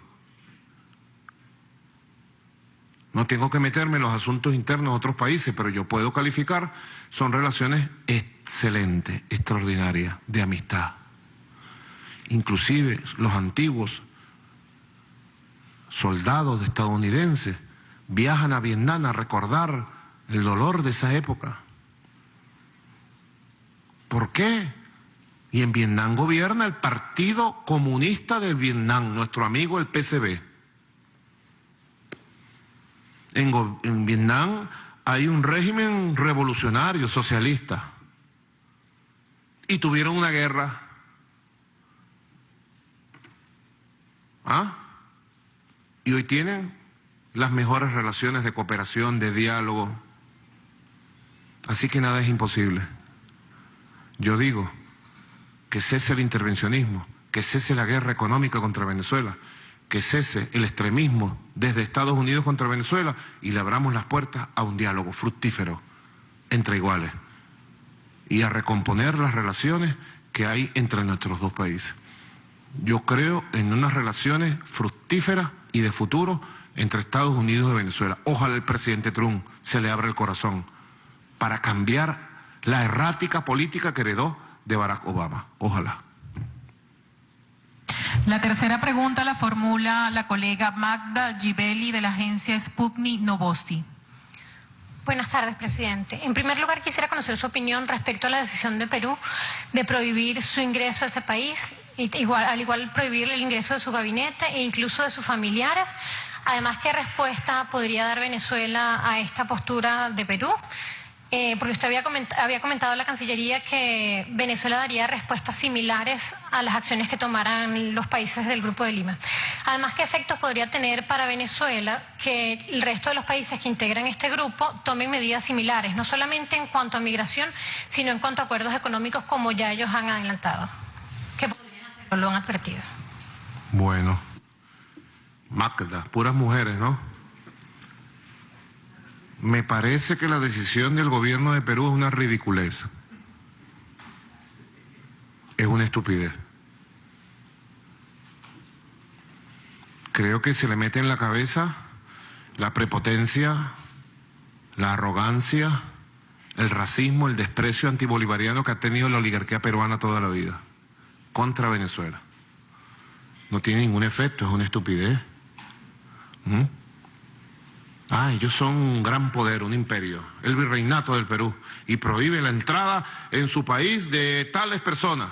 No tengo que meterme en los asuntos internos de otros países, pero yo puedo calificar, son relaciones excelentes, extraordinarias, de amistad. Inclusive los antiguos soldados estadounidenses viajan a Vietnam a recordar el dolor de esa época. ¿Por qué? Y en Vietnam gobierna el Partido Comunista del Vietnam, nuestro amigo el PCB. En Vietnam hay un régimen revolucionario, socialista. Y tuvieron una guerra. ¿Ah? Y hoy tienen las mejores relaciones de cooperación, de diálogo. Así que nada es imposible. Yo digo que cese el intervencionismo, que cese la guerra económica contra Venezuela, que cese el extremismo desde Estados Unidos contra Venezuela y le abramos las puertas a un diálogo fructífero entre iguales y a recomponer las relaciones que hay entre nuestros dos países. Yo creo en unas relaciones fructíferas y de futuro entre Estados Unidos y Venezuela. Ojalá el presidente Trump se le abra el corazón para cambiar la errática política que heredó de Barack Obama. Ojalá.
La tercera pregunta la formula la colega Magda Gibelli de la agencia Sputnik Novosti.
Buenas tardes, presidente. En primer lugar, quisiera conocer su opinión respecto a la decisión de Perú de prohibir su ingreso a ese país, al igual prohibir el ingreso de su gabinete e incluso de sus familiares. Además, ¿qué respuesta podría dar Venezuela a esta postura de Perú? Porque usted había comentado a la Cancillería que Venezuela daría respuestas similares a las acciones que tomaran los países del Grupo de Lima. Además, ¿qué efectos podría tener para Venezuela que el resto de los países que integran este grupo tomen medidas similares, no solamente en cuanto a migración, sino en cuanto a acuerdos económicos como ya ellos han adelantado? ¿Qué podrían hacer? Lo han advertido.
Bueno, Magda, puras mujeres, ¿no? Me parece que la decisión del gobierno de Perú es una ridiculez. Es una estupidez. Creo que se le mete en la cabeza la prepotencia, la arrogancia, el racismo, el desprecio antibolivariano que ha tenido la oligarquía peruana toda la vida contra Venezuela. No tiene ningún efecto, es una estupidez. Ellos son un gran poder, un imperio, el virreinato del Perú, y prohíbe la entrada en su país de tales personas.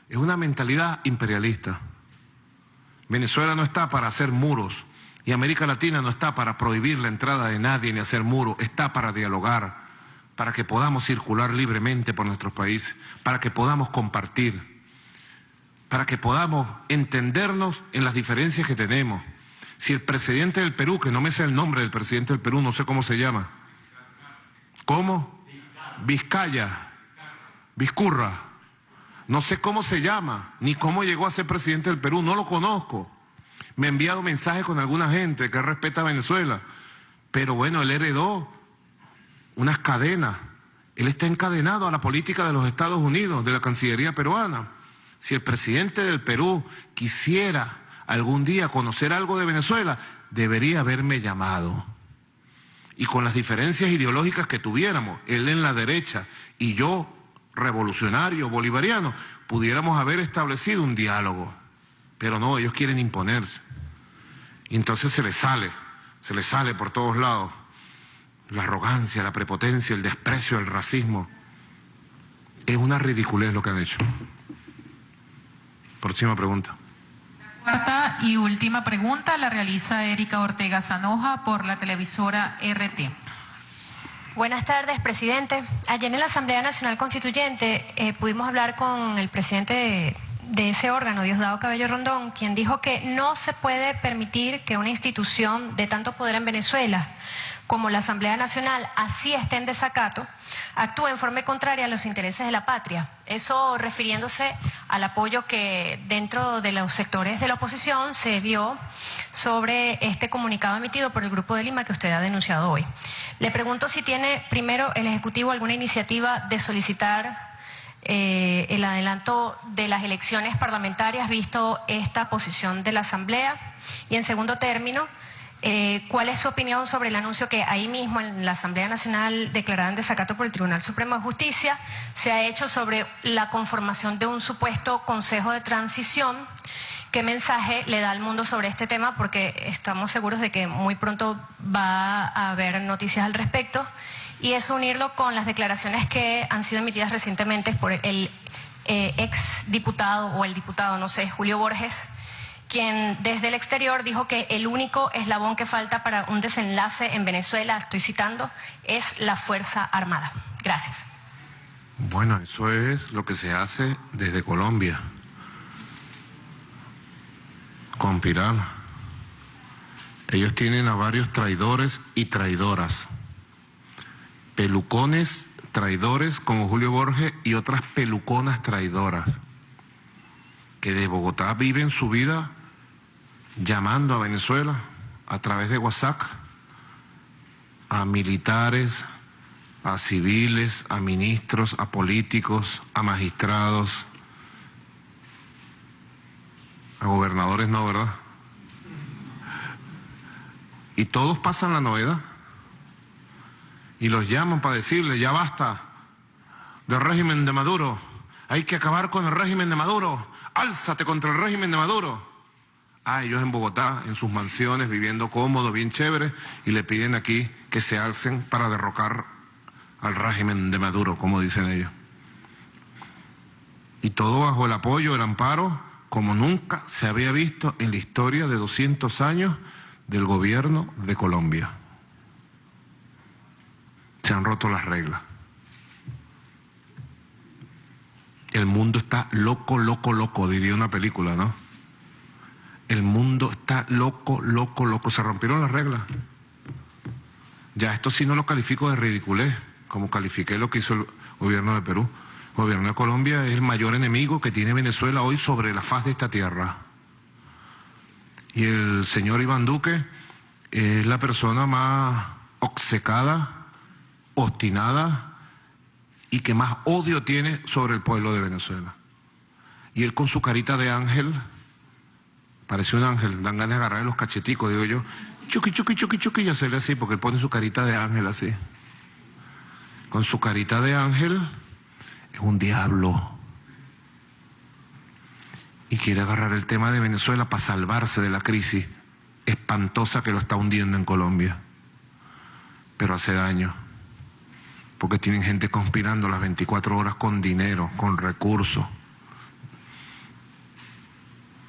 Es una mentalidad imperialista. Venezuela no está para hacer muros, y América Latina no está para prohibir la entrada de nadie ni hacer muros, está para dialogar, para que podamos circular libremente por nuestros países, para que podamos compartir, para que podamos entendernos en las diferencias que tenemos. Si el presidente del Perú, que no me sé el nombre del presidente del Perú, no sé cómo se llama. ¿Cómo? Vizcaya. Vizcurra. No sé cómo se llama, ni cómo llegó a ser presidente del Perú, no lo conozco. Me ha enviado mensajes con alguna gente que respeta a Venezuela. Pero bueno, él heredó unas cadenas. Él está encadenado a la política de los Estados Unidos, de la Cancillería peruana. Si el presidente del Perú quisiera algún día conocer algo de Venezuela, debería haberme llamado. Y con las diferencias ideológicas que tuviéramos, él en la derecha y yo, revolucionario, bolivariano, pudiéramos haber establecido un diálogo. Pero no, ellos quieren imponerse. Y entonces se les sale por todos lados la arrogancia, la prepotencia, el desprecio, el racismo. Es una ridiculez lo que han hecho. Próxima pregunta.
Cuarta y última pregunta la realiza Erika Ortega Zanoja por la televisora RT.
Buenas tardes, presidente. Ayer en la Asamblea Nacional Constituyente pudimos hablar con el presidente de ese órgano, Diosdado Cabello Rondón, quien dijo que no se puede permitir que una institución de tanto poder en Venezuela como la Asamblea Nacional, así esté en desacato, actúe en forma contraria a los intereses de la patria. Eso refiriéndose al apoyo que dentro de los sectores de la oposición se vio sobre este comunicado emitido por el Grupo de Lima que usted ha denunciado hoy. Le pregunto si tiene primero el Ejecutivo alguna iniciativa de solicitar el adelanto de las elecciones parlamentarias visto esta posición de la Asamblea, y en segundo término, ¿cuál es su opinión sobre el anuncio que ahí mismo en la Asamblea Nacional declarada en desacato por el Tribunal Supremo de Justicia se ha hecho sobre la conformación de un supuesto Consejo de Transición? ¿Qué mensaje le da al mundo sobre este tema? Porque estamos seguros de que muy pronto va a haber noticias al respecto, y eso unirlo con las declaraciones que han sido emitidas recientemente por el ex diputado o el diputado, no sé, Julio Borges, quien desde el exterior dijo que el único eslabón que falta para un desenlace en Venezuela, estoy citando, es la Fuerza Armada. Gracias.
Bueno, eso es lo que se hace desde Colombia. Conspirar. Ellos tienen a varios traidores y traidoras. Pelucones traidores como Julio Borges y otras peluconas traidoras que de Bogotá viven su vida llamando a Venezuela a través de WhatsApp a militares, a civiles, a ministros, a políticos, a magistrados, a gobernadores no, ¿verdad? Y todos pasan la novedad y los llaman para decirle, ya basta, del régimen de Maduro. Hay que acabar con el régimen de Maduro. Álzate contra el régimen de Maduro. Ellos en Bogotá, en sus mansiones, viviendo cómodo, bien chévere, y le piden aquí que se alcen para derrocar al régimen de Maduro, como dicen ellos. Y todo bajo el apoyo, el amparo, como nunca se había visto en la historia de 200 años del gobierno de Colombia. Se han roto las reglas. El mundo está loco, loco, loco, diría una película, ¿no? El mundo está loco, loco, loco. Se rompieron las reglas. Ya esto sí no lo califico de ridiculez, como califiqué lo que hizo el gobierno de Perú. El gobierno de Colombia es el mayor enemigo que tiene Venezuela hoy sobre la faz de esta tierra. Y el señor Iván Duque es la persona más obcecada, obstinada y que más odio tiene sobre el pueblo de Venezuela. Y él con su carita de ángel, parece un ángel, dan ganas de agarrarle los cacheticos, digo yo, chuqui, chuqui, chuqui, chuqui, y hacerle así, porque él pone su carita de ángel así. Con su carita de ángel es un diablo. Y quiere agarrar el tema de Venezuela para salvarse de la crisis espantosa que lo está hundiendo en Colombia. Pero hace daño, porque tienen gente conspirando las 24 horas con dinero, con recursos.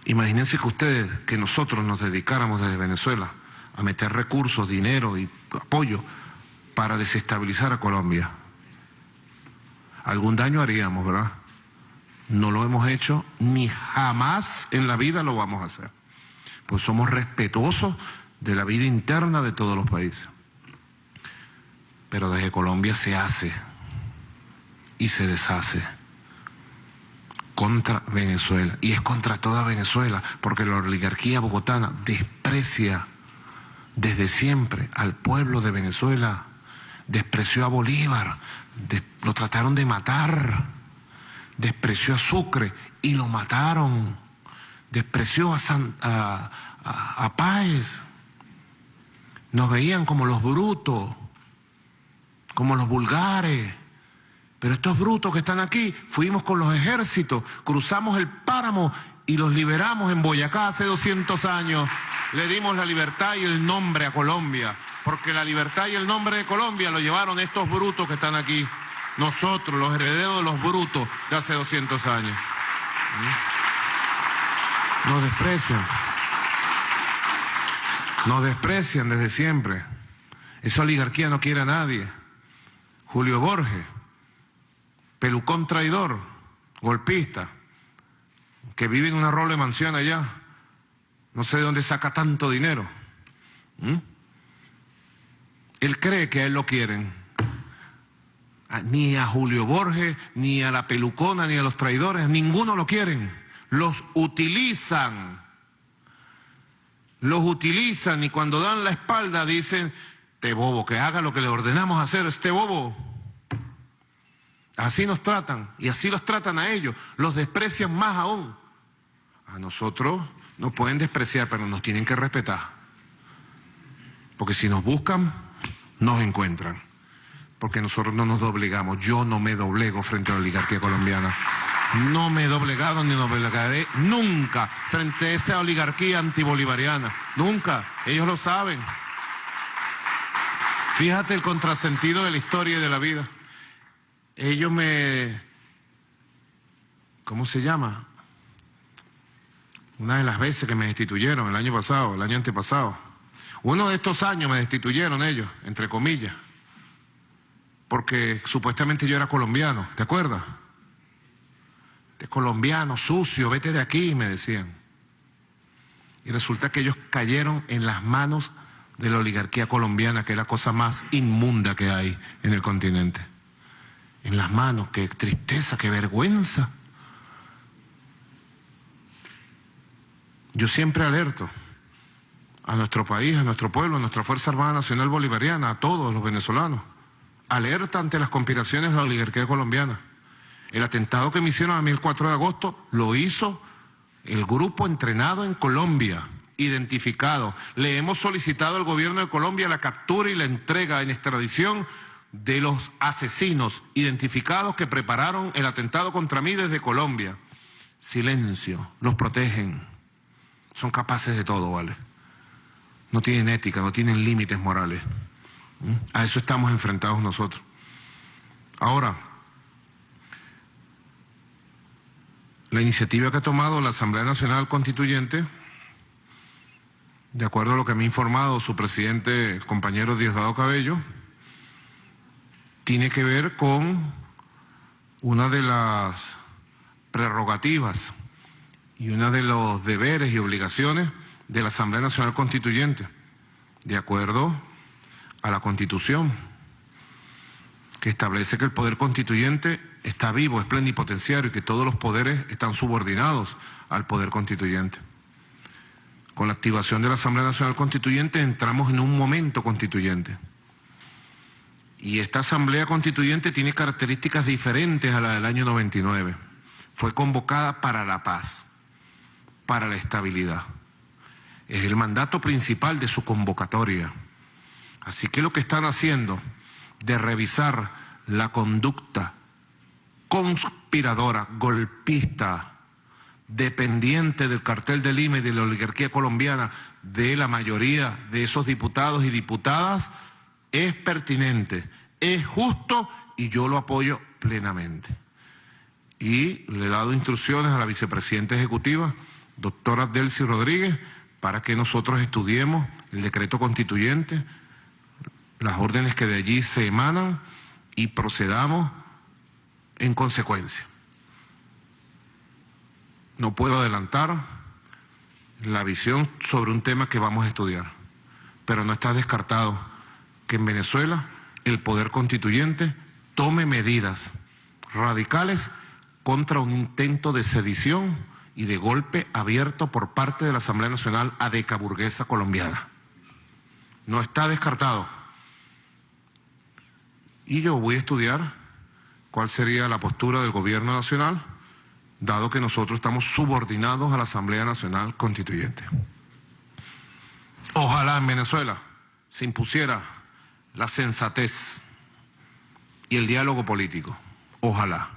Imagínense que ustedes, que nosotros nos dedicáramos desde Venezuela a meter recursos, dinero y apoyo para desestabilizar a Colombia. Algún daño haríamos, ¿verdad? No lo hemos hecho, ni jamás en la vida lo vamos a hacer. Pues somos respetuosos de la vida interna de todos los países. Pero desde Colombia se hace y se deshace contra Venezuela. Y es contra toda Venezuela, porque la oligarquía bogotana desprecia desde siempre al pueblo de Venezuela. Despreció a Bolívar, lo trataron de matar. Despreció a Sucre y lo mataron. Despreció a Páez. Nos veían como los brutos, como los vulgares. Pero estos brutos que están aquí, fuimos con los ejércitos, cruzamos el páramo y los liberamos en Boyacá hace 200 años. Le dimos la libertad y el nombre a Colombia, porque la libertad y el nombre de Colombia lo llevaron estos brutos que están aquí. Nosotros, los herederos de los brutos de hace 200 años. Nos desprecian. Nos desprecian desde siempre. Esa oligarquía no quiere a nadie. Julio Borges, pelucón traidor, golpista, que vive en una roble mansión allá. No sé de dónde saca tanto dinero. Él cree que a él lo quieren. Ni a Julio Borges, ni a la pelucona, ni a los traidores, ninguno lo quieren. Los utilizan. Los utilizan y cuando dan la espalda dicen, este bobo, que haga lo que le ordenamos hacer, este bobo. Así nos tratan y así los tratan a ellos. Los desprecian más aún. A nosotros nos pueden despreciar, pero nos tienen que respetar. Porque si nos buscan, nos encuentran. Porque nosotros no nos doblegamos. Yo no me doblego frente a la oligarquía colombiana. No me he doblegado ni doblegaré nunca frente a esa oligarquía antibolivariana. Nunca. Ellos lo saben. Fíjate el contrasentido de la historia y de la vida. Ellos ¿cómo se llama? Una de las veces que me destituyeron el año pasado, el año antepasado. Uno de estos años me destituyeron ellos, entre comillas. Porque supuestamente yo era colombiano, ¿te acuerdas? De colombiano, sucio, vete de aquí, me decían. Y resulta que ellos cayeron en las manos de la oligarquía colombiana, que es la cosa más inmunda que hay en el continente. En las manos, qué tristeza, qué vergüenza. Yo siempre alerto a nuestro país, a nuestro pueblo, a nuestra Fuerza Armada Nacional Bolivariana, a todos los venezolanos. Alerta ante las conspiraciones de la oligarquía colombiana. El atentado que me hicieron a mí el 4 de agosto lo hizo el grupo entrenado en Colombia, identificado. Le hemos solicitado al gobierno de Colombia la captura y la entrega en extradición de los asesinos identificados que prepararon el atentado contra mí desde Colombia. Silencio, los protegen. Son capaces de todo, ¿vale? No tienen ética, no tienen límites morales. A eso estamos enfrentados nosotros. Ahora, la iniciativa que ha tomado la Asamblea Nacional Constituyente, de acuerdo a lo que me ha informado su presidente, el compañero Diosdado Cabello, tiene que ver con una de las prerrogativas y uno de los deberes y obligaciones de la Asamblea Nacional Constituyente, de acuerdo a la Constitución, que establece que el poder constituyente está vivo, es plenipotenciario y que todos los poderes están subordinados al poder constituyente. Con la activación de la Asamblea Nacional Constituyente entramos en un momento constituyente. Y esta Asamblea Constituyente tiene características diferentes a la del año 99. Fue convocada para la paz, para la estabilidad. Es el mandato principal de su convocatoria. Así que lo que están haciendo de revisar la conducta conspiradora, golpista, dependiente del cartel de Lima y de la oligarquía colombiana de la mayoría de esos diputados y diputadas, es pertinente, es justo y yo lo apoyo plenamente. Y le he dado instrucciones a la vicepresidenta ejecutiva, doctora Delcy Rodríguez, para que nosotros estudiemos el decreto constituyente, las órdenes que de allí se emanan y procedamos en consecuencia. No puedo adelantar la visión sobre un tema que vamos a estudiar, pero no está descartado que en Venezuela el poder constituyente tome medidas radicales contra un intento de sedición y de golpe abierto por parte de la Asamblea Nacional adeca burguesa colombiana. No está descartado. Y yo voy a estudiar cuál sería la postura del gobierno nacional, dado que nosotros estamos subordinados a la Asamblea Nacional Constituyente. Ojalá en Venezuela se impusiera la sensatez y el diálogo político. Ojalá.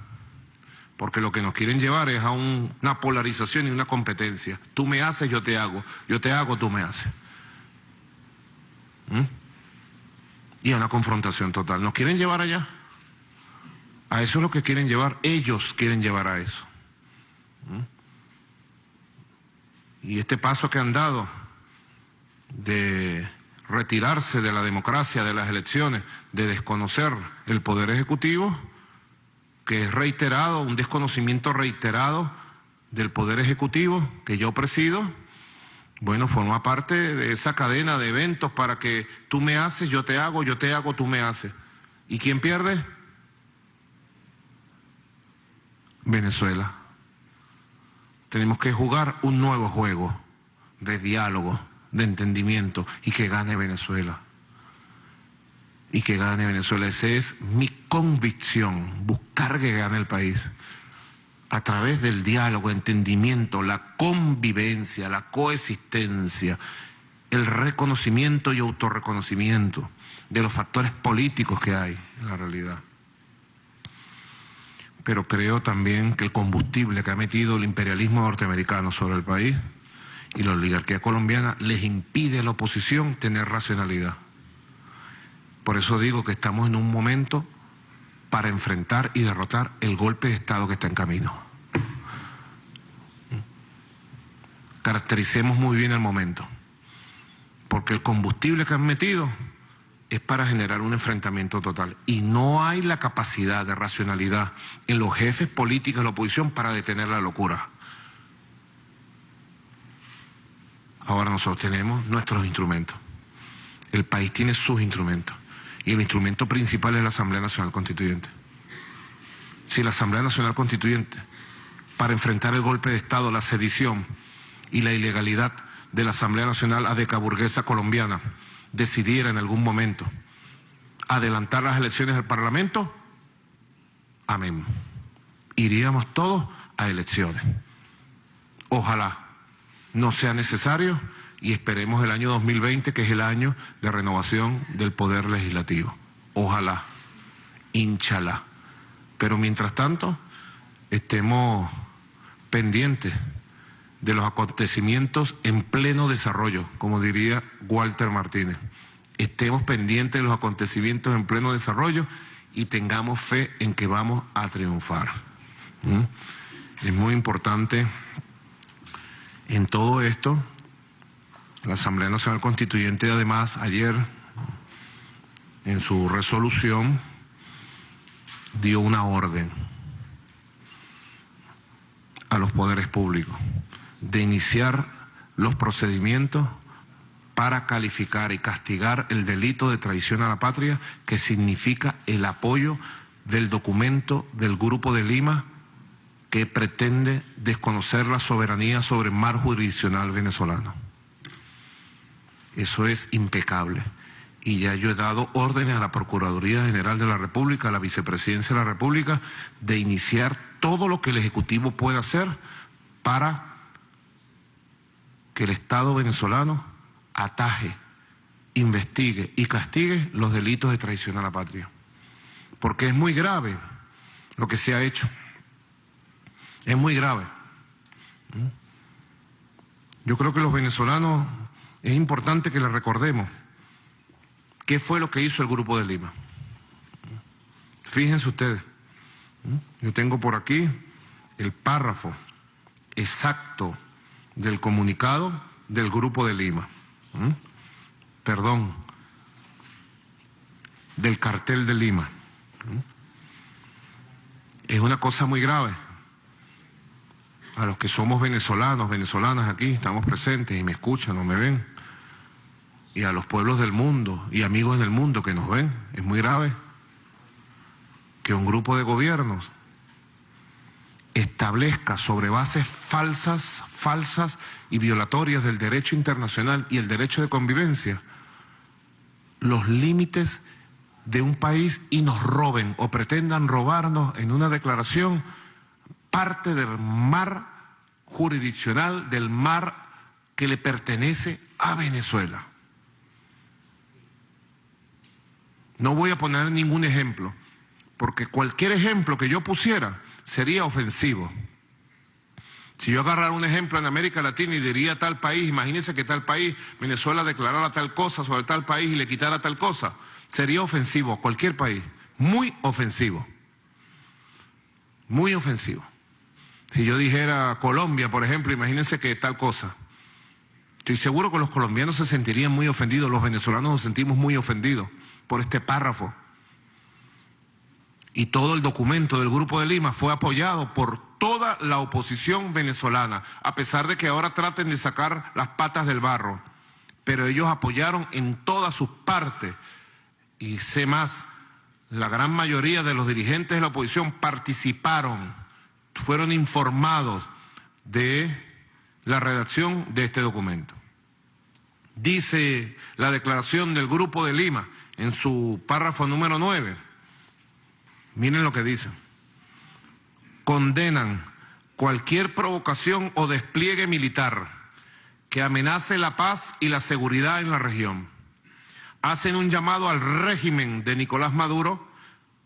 Porque lo que nos quieren llevar es a una polarización y una competencia. Tú me haces, yo te hago, tú me haces. Y a una confrontación total. ¿Nos quieren llevar allá? A eso es lo que quieren llevar. Ellos quieren llevar a eso. Y este paso que han dado de retirarse de la democracia, de las elecciones, de desconocer el poder ejecutivo, que es reiterado, un desconocimiento reiterado del poder ejecutivo que yo presido, bueno, forma parte de esa cadena de eventos para que tú me haces, yo te hago, tú me haces. ¿Y quién pierde? Venezuela. Tenemos que jugar un nuevo juego de diálogo, de entendimiento y que gane Venezuela. Y que gane Venezuela. Esa es mi convicción, buscar que gane el país. A través del diálogo, entendimiento, la convivencia, la coexistencia, el reconocimiento y autorreconocimiento de los factores políticos que hay en la realidad. Pero creo también que el combustible que ha metido el imperialismo norteamericano sobre el país y la oligarquía colombiana les impide a la oposición tener racionalidad. Por eso digo que estamos en un momento para enfrentar y derrotar el golpe de Estado que está en camino. Caractericemos muy bien el momento, porque el combustible que han metido es para generar un enfrentamiento total. Y no hay la capacidad de racionalidad en los jefes políticos de la oposición para detener la locura. Ahora nosotros tenemos nuestros instrumentos. El país tiene sus instrumentos. Y el instrumento principal es la Asamblea Nacional Constituyente. Si la Asamblea Nacional Constituyente, para enfrentar el golpe de Estado, la sedición y la ilegalidad de la Asamblea Nacional adecaburguesa colombiana, decidiera en algún momento adelantar las elecciones del Parlamento, amén. Iríamos todos a elecciones. Ojalá no sea necesario y esperemos el año 2020, que es el año de renovación del Poder Legislativo. Ojalá. Inshallah. Pero mientras tanto, estemos pendientes de los acontecimientos en pleno desarrollo, como diría Walter Martínez. Estemos pendientes de los acontecimientos en pleno desarrollo y tengamos fe en que vamos a triunfar. Es muy importante en todo esto. La Asamblea Nacional Constituyente, además, ayer, en su resolución, dio una orden a los poderes públicos de iniciar los procedimientos para calificar y castigar el delito de traición a la patria, que significa el apoyo del documento del Grupo de Lima que pretende desconocer la soberanía sobre el mar jurisdiccional venezolano. Eso es impecable. Y ya yo he dado órdenes a la Procuraduría General de la República, a la Vicepresidencia de la República, de iniciar todo lo que el Ejecutivo pueda hacer para que el Estado venezolano ataje, investigue y castigue los delitos de traición a la patria. Porque es muy grave lo que se ha hecho. Es muy grave. Yo creo que los venezolanos es importante que les recordemos qué fue lo que hizo el Grupo de Lima. Fíjense ustedes, yo tengo por aquí el párrafo exacto del comunicado del Grupo de Lima. Perdón, del cartel de Lima. Es una cosa muy grave. A los que somos venezolanos, venezolanas aquí, estamos presentes y me escuchan o me ven, y a los pueblos del mundo y amigos del mundo que nos ven, es muy grave que un grupo de gobiernos establezca sobre bases falsas y violatorias del derecho internacional y el derecho de convivencia los límites de un país y nos roben o pretendan robarnos en una declaración parte del mar jurisdiccional, del mar que le pertenece a Venezuela. No voy a poner ningún ejemplo, porque cualquier ejemplo que yo pusiera sería ofensivo. Si yo agarrara un ejemplo en América Latina y diría tal país, imagínense que tal país, Venezuela, declarara tal cosa sobre tal país y le quitara tal cosa, sería ofensivo a cualquier país, muy ofensivo. Muy ofensivo. Si yo dijera Colombia, por ejemplo, imagínense que tal cosa. Estoy seguro que los colombianos se sentirían muy ofendidos, los venezolanos nos sentimos muy ofendidos por este párrafo. Y todo el documento del Grupo de Lima fue apoyado por toda la oposición venezolana, a pesar de que ahora traten de sacar las patas del barro. Pero ellos apoyaron en todas sus partes. Y sé más, la gran mayoría de los dirigentes de la oposición participaron, fueron informados de la redacción de este documento. Dice la declaración del Grupo de Lima en su párrafo número 9, miren lo que dice: condenan cualquier provocación o despliegue militar que amenace la paz y la seguridad en la región. Hacen un llamado al régimen de Nicolás Maduro,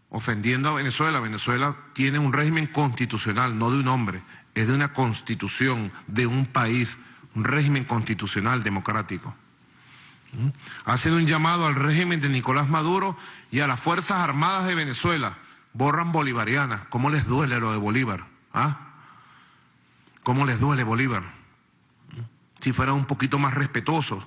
ofendiendo a Venezuela. Venezuela tiene un régimen constitucional, no de un hombre, es de una constitución, de un país, un régimen constitucional democrático. Hacen un llamado al régimen de Nicolás Maduro y a las Fuerzas Armadas de Venezuela, borran bolivarianas. ¿Cómo les duele lo de Bolívar? ¿Cómo les duele Bolívar? Si fueran un poquito más respetuosos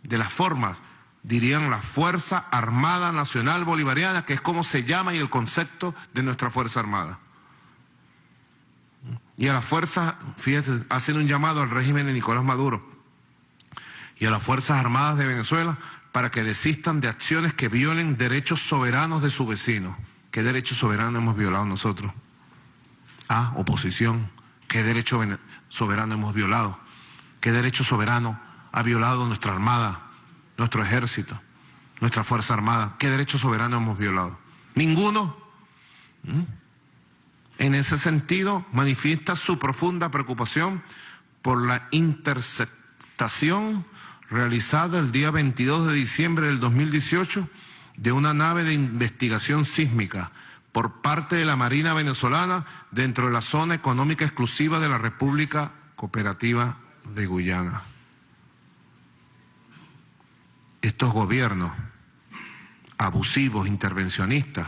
de las formas, dirían la Fuerza Armada Nacional Bolivariana, que es como se llama y el concepto de nuestra Fuerza Armada. Y a las fuerzas, fíjate, hacen un llamado al régimen de Nicolás Maduro y a las Fuerzas Armadas de Venezuela para que desistan de acciones que violen derechos soberanos de sus vecinos. ¿Qué derecho soberano hemos violado nosotros? Oposición. ¿Qué derecho soberano hemos violado? ¿Qué derecho soberano ha violado nuestra Armada, nuestro Ejército, nuestra Fuerza Armada? ¿Qué derecho soberano hemos violado? Ninguno. En ese sentido, manifiesta su profunda preocupación por la interceptación realizada el día 22 de diciembre del 2018 de una nave de investigación sísmica por parte de la Marina venezolana dentro de la zona económica exclusiva de la República Cooperativa de Guyana. Estos gobiernos abusivos, intervencionistas,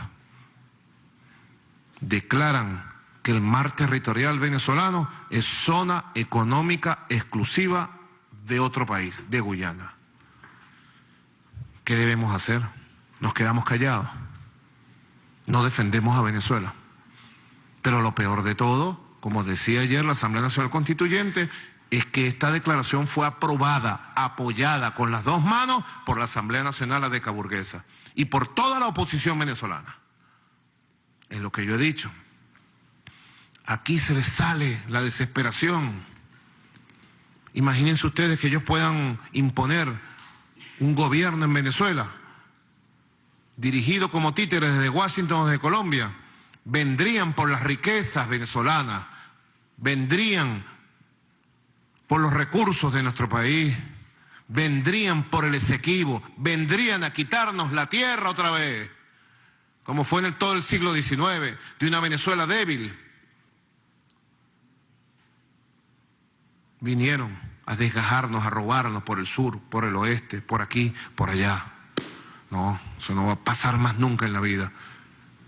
declaran que el mar territorial venezolano es zona económica exclusiva de otro país, de Guyana. ¿Qué debemos hacer? Nos quedamos callados. No defendemos a Venezuela. Pero lo peor de todo, como decía ayer la Asamblea Nacional Constituyente, es que esta declaración fue aprobada, apoyada con las dos manos por la Asamblea Nacional Adecaburguesa y por toda la oposición venezolana. Es lo que yo he dicho. Aquí se les sale la desesperación. Imagínense ustedes que ellos puedan imponer un gobierno en Venezuela, dirigido como títeres desde Washington o desde Colombia. Vendrían por las riquezas venezolanas, vendrían por los recursos de nuestro país, vendrían por el Esequibo, vendrían a quitarnos la tierra otra vez, como fue en todo el siglo XIX, de una Venezuela débil. Vinieron a desgajarnos, a robarnos por el sur, por el oeste, por aquí, por allá. No, eso no va a pasar más nunca en la vida.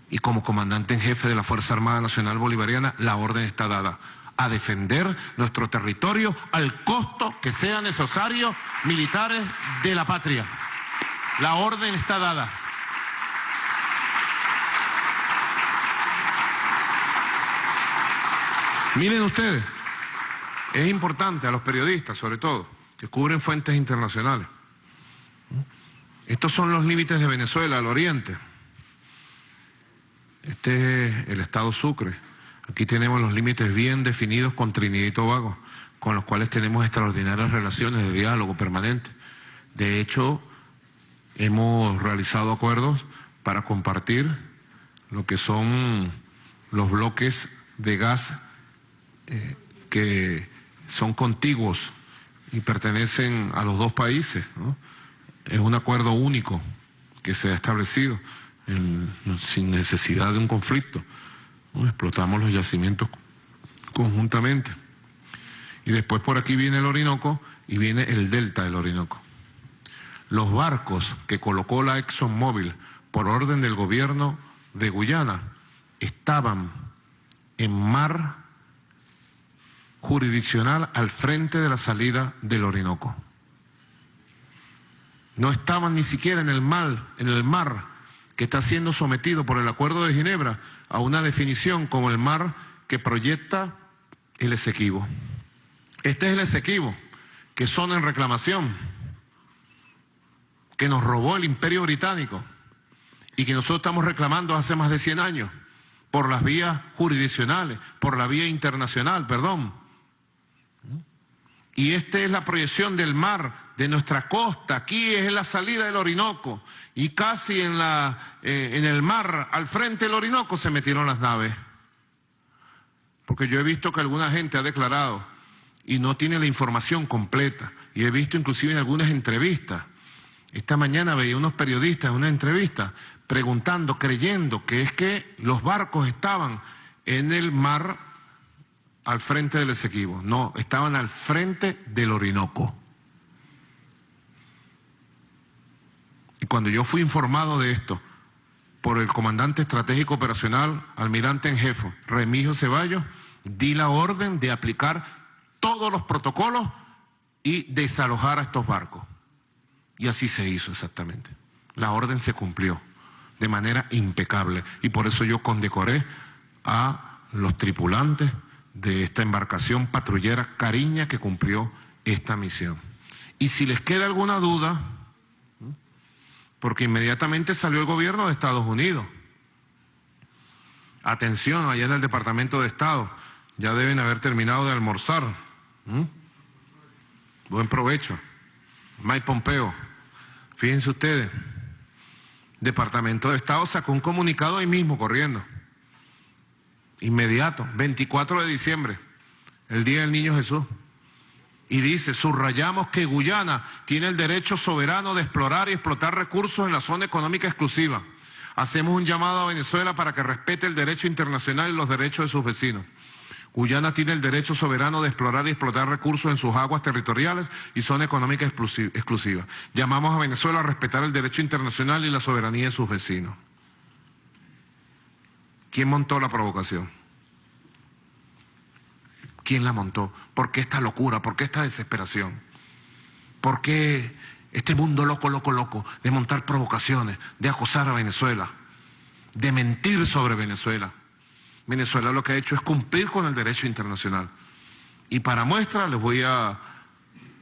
Y como comandante en jefe de la Fuerza Armada Nacional Bolivariana, la orden está dada: a defender nuestro territorio al costo que sea necesario, militares de la patria. La orden está dada. Miren ustedes, es importante a los periodistas, sobre todo, que cubren fuentes internacionales. Estos son los límites de Venezuela al oriente. Este es el estado Sucre. Aquí tenemos los límites bien definidos con Trinidad y Tobago, con los cuales tenemos extraordinarias relaciones de diálogo permanente. De hecho, hemos realizado acuerdos para compartir lo que son los bloques de gas que son contiguos y pertenecen a los dos países, ¿no? Es un acuerdo único que se ha establecido sin necesidad de un conflicto, ¿no? Explotamos los yacimientos conjuntamente. Y después por aquí viene el Orinoco y viene el delta del Orinoco. Los barcos que colocó la ExxonMobil por orden del gobierno de Guyana estaban en mar jurisdiccional al frente de la salida del Orinoco. No estaban ni siquiera en el mar que está siendo sometido por el Acuerdo de Ginebra a una definición como el mar que proyecta el Esequibo. Este es el Esequibo, que son en reclamación, que nos robó el Imperio Británico y que nosotros estamos reclamando hace más de 100 años por las vías jurisdiccionales, por la vía internacional, perdón. Y esta es la proyección del mar, de nuestra costa. Aquí es la salida del Orinoco y casi en el mar, al frente del Orinoco, se metieron las naves. Porque yo he visto que alguna gente ha declarado y no tiene la información completa. Y he visto inclusive en algunas entrevistas. Esta mañana veía unos periodistas en una entrevista preguntando, creyendo que es que los barcos estaban en el mar al frente del Esequibo. No, estaban al frente del Orinoco. Y cuando yo fui informado de esto por el comandante estratégico operacional, almirante en jefe, Remigio Ceballos, di la orden de aplicar todos los protocolos y desalojar a estos barcos. Y así se hizo exactamente. La orden se cumplió de manera impecable. Y por eso yo condecoré a los tripulantes de esta embarcación patrullera Cariña que cumplió esta misión. Y si les queda alguna duda, porque inmediatamente salió el gobierno de Estados Unidos. Atención, allá en el Departamento de Estado, ya deben haber terminado de almorzar. Buen provecho. Mike Pompeo, fíjense ustedes, Departamento de Estado sacó un comunicado ahí mismo corriendo. Inmediato, 24 de diciembre, el Día del Niño Jesús. Y dice, subrayamos que Guyana tiene el derecho soberano de explorar y explotar recursos en la zona económica exclusiva. Hacemos un llamado a Venezuela para que respete el derecho internacional y los derechos de sus vecinos. Guyana tiene el derecho soberano de explorar y explotar recursos en sus aguas territoriales y zona económica exclusiva. Llamamos a Venezuela a respetar el derecho internacional y la soberanía de sus vecinos. ¿Quién montó la provocación? ¿Quién la montó? ¿Por qué esta locura? ¿Por qué esta desesperación? ¿Por qué este mundo loco, loco, loco de montar provocaciones, de acosar a Venezuela, de mentir sobre Venezuela? Venezuela lo que ha hecho es cumplir con el derecho internacional. Y para muestra les voy a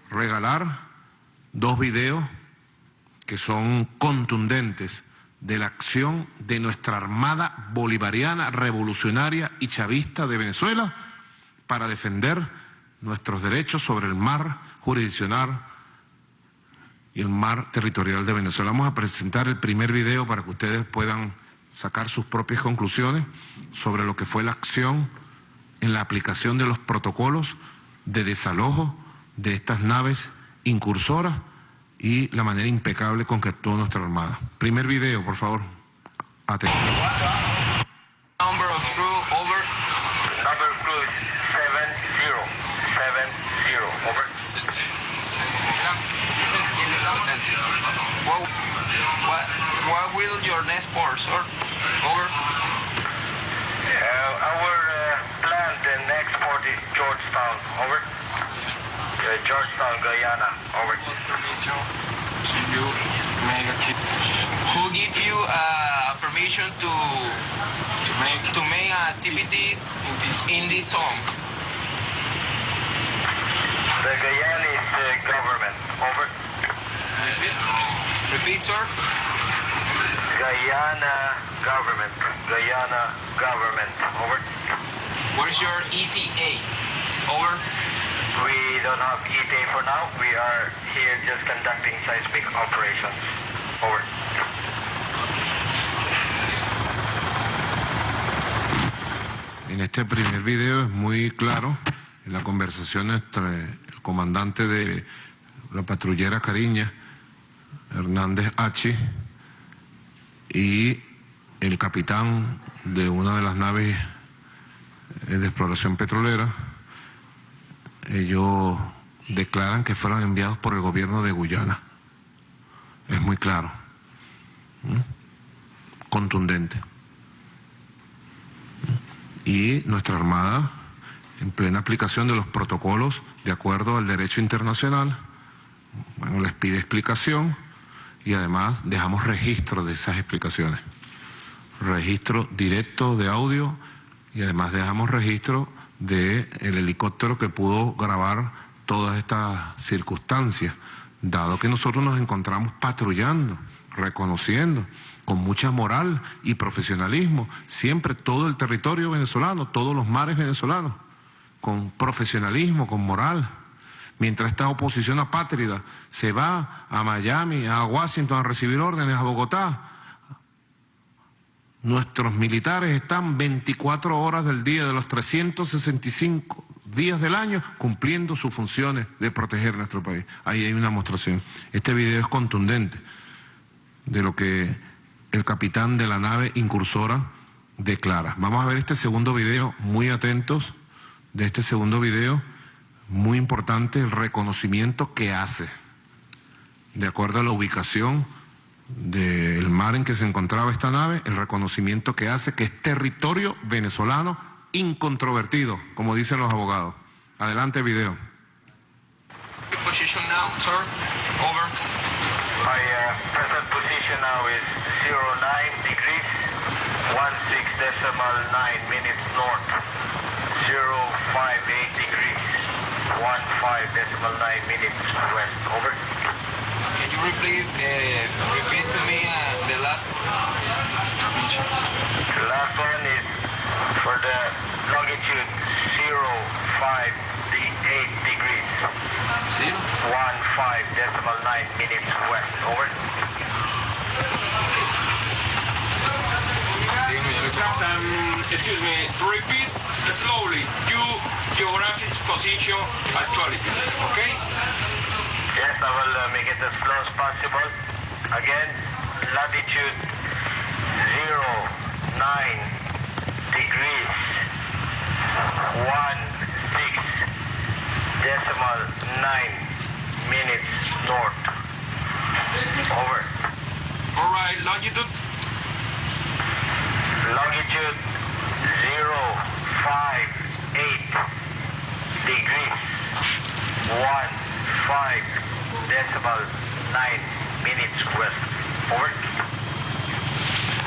regalar 2 videos que son contundentes de la acción de nuestra Armada Bolivariana, Revolucionaria y Chavista de Venezuela para defender nuestros derechos sobre el mar jurisdiccional y el mar territorial de Venezuela. Vamos a presentar el primer video para que ustedes puedan sacar sus propias conclusiones sobre lo que fue la acción en la aplicación de los protocolos de desalojo de estas naves incursoras y la manera impecable con que actuó nuestra Armada. Primer video, por favor. Atención.
Number of crew, over.
Number of crew is 70. Over.
Well, what will your next port, sir? Over.
Our plan, the next port is Georgetown. Over. Georgetown, Guyana. Over.
Who give you permission to make activity in this zone?
The Guyanese government. Over.
Repeat, sir.
Guyana government. Guyana government. Over.
Where's your ETA? Over.
We don't have ETA for now. We are here just conducting seismic operations. Over.
En este primer video es muy claro en la conversación entre el comandante de la patrullera Cariña, Hernández H., y el capitán de una de las naves de exploración petrolera. Ellos declaran que fueron enviados por el gobierno de Guyana. Es muy claro, contundente. Y nuestra Armada, en plena aplicación de los protocolos de acuerdo al derecho internacional, bueno, les pide explicación y además dejamos registro de esas explicaciones. Registro directo de audio y además dejamos registro del helicóptero que pudo grabar todas estas circunstancias, dado que nosotros nos encontramos patrullando, reconociendo, con mucha moral y profesionalismo, siempre todo el territorio venezolano, todos los mares venezolanos, con profesionalismo, con moral. Mientras esta oposición apátrida se va a Miami, a Washington a recibir órdenes, a Bogotá, nuestros militares están 24 horas del día, de los 365 días del año, cumpliendo sus funciones de proteger nuestro país. Ahí hay una demostración. Este video es contundente de lo que el capitán de la nave incursora declara. Vamos a ver este segundo video, muy atentos de este segundo video, muy importante el reconocimiento que hace, de acuerdo a la ubicación del mar en que se encontraba esta nave, el reconocimiento que hace que es territorio venezolano incontrovertido, como dicen los abogados. Adelante, video.
Position now, sir. Over.
My present position now is 09 degrees, 16.9 minutes north, 058 degrees, 15.9 minutes west. Over.
Can you repeat to me the last information?
The last one is for the longitude 058 degrees, 15.9 minutes west. Over.
Excuse me, repeat slowly your geographic position actuality, okay?
Yes, I will make it as slow as possible. Again, latitude 09 degrees 16.9 minutes north. Over.
All right, longitude?
Longitude 058 degrees 15.9 minutes west. Over.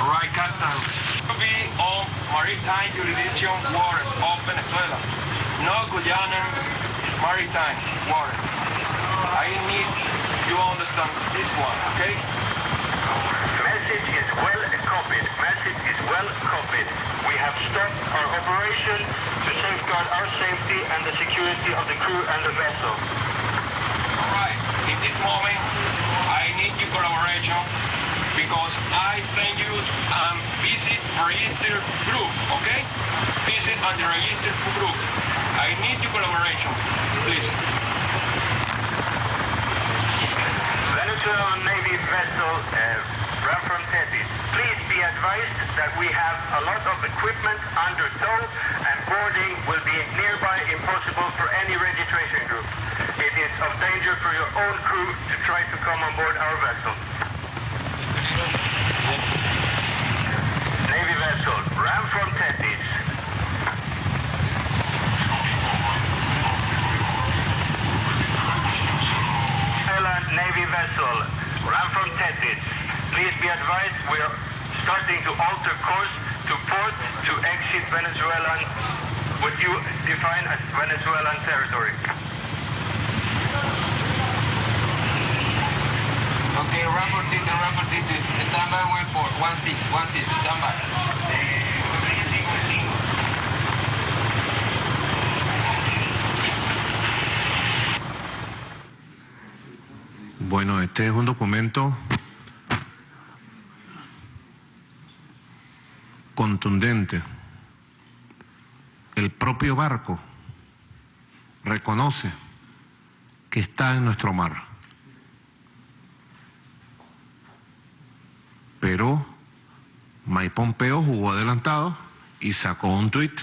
All right, Captain. To be on maritime jurisdiction water of Venezuela, no Guyanan maritime water. I need you understand this one, okay?
Message is well copied. Message is well copied. We have stopped our operation to safeguard our safety and the security of the crew and the vessel.
All right. In this moment, I need your collaboration because I send you visit register group, okay? Visit on the register group. I need your collaboration, please.
Venezuelan Navy vessel ran from Tetis. Please be advised that we have a lot of equipment under tow and boarding will be nearby impossible for any registration group. It is of danger for your own crew to try to come on board our vessel. Navy vessel ran from Tetis. Navy vessel ran from Tetis. Please be advised we are starting to alter course to port to exit Venezuelan, what you define as Venezuelan territory.
Okay, run for Tetis. Stand by 14, 16, stand by.
Bueno, este es un documento contundente. El propio barco reconoce que está en nuestro mar. Pero Mike Pompeo jugó adelantado y sacó un tuit.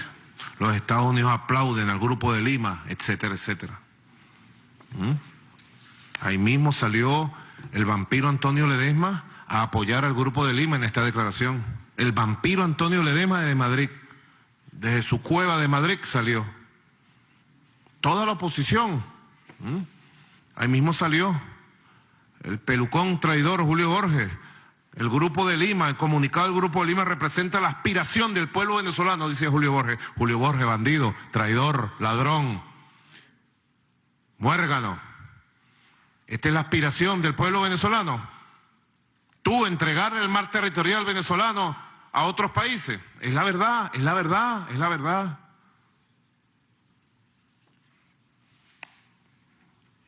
Los Estados Unidos aplauden al Grupo de Lima, etcétera, etcétera. Ahí mismo salió el vampiro Antonio Ledesma a apoyar al Grupo de Lima en esta declaración. El vampiro Antonio Ledesma de Madrid, desde su cueva de Madrid salió. Toda la oposición. Ahí mismo salió el pelucón traidor Julio Borges. El Grupo de Lima, el comunicado del Grupo de Lima representa la aspiración del pueblo venezolano, dice Julio Borges. Julio Borges, bandido, traidor, ladrón, muérgano. Esta es la aspiración del pueblo venezolano. Tú entregarle el mar territorial venezolano a otros países. Es la verdad, es la verdad, es la verdad.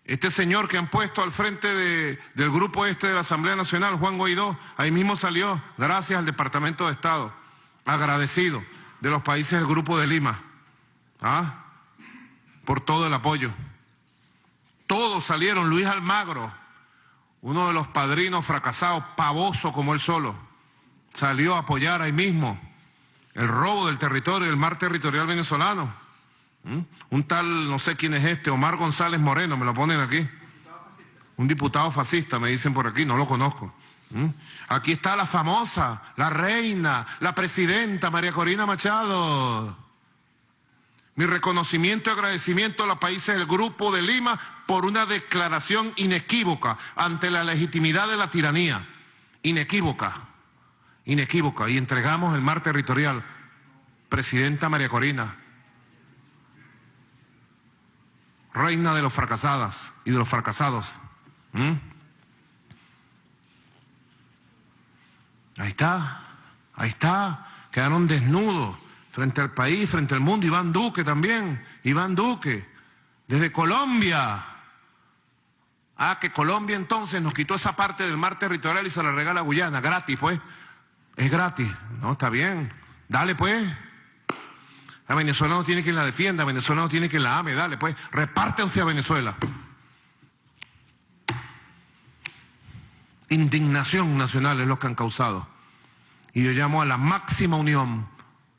Este señor que han puesto al frente del grupo de la Asamblea Nacional, Juan Guaidó, ahí mismo salió, gracias al Departamento de Estado, agradecido de los países del Grupo de Lima, por todo el apoyo. Todos salieron. Luis Almagro, uno de los padrinos fracasados, pavoso como él solo, salió a apoyar ahí mismo el robo del territorio, del mar territorial venezolano. Un tal, no sé quién es este, Omar González Moreno, me lo ponen aquí. Un diputado fascista, me dicen por aquí, no lo conozco. Aquí está la famosa, la reina, la presidenta María Corina Machado. Mi reconocimiento y agradecimiento a los países del Grupo de Lima por una declaración inequívoca ante la legitimidad de la tiranía. Inequívoca, inequívoca. Y entregamos el mar territorial. Presidenta María Corina, reina de los fracasadas y de los fracasados. Ahí está, quedaron desnudos frente al país, frente al mundo. Iván Duque también, Iván Duque, desde Colombia. Que Colombia entonces nos quitó esa parte del mar territorial y se la regala a Guyana, gratis pues, es gratis. No, está bien, Dale pues. A Venezuela no tiene quien la defienda, a Venezuela no tiene quien la ame, dale pues. Repártense a Venezuela. Indignación nacional es lo que han causado. Y yo llamo a la máxima unión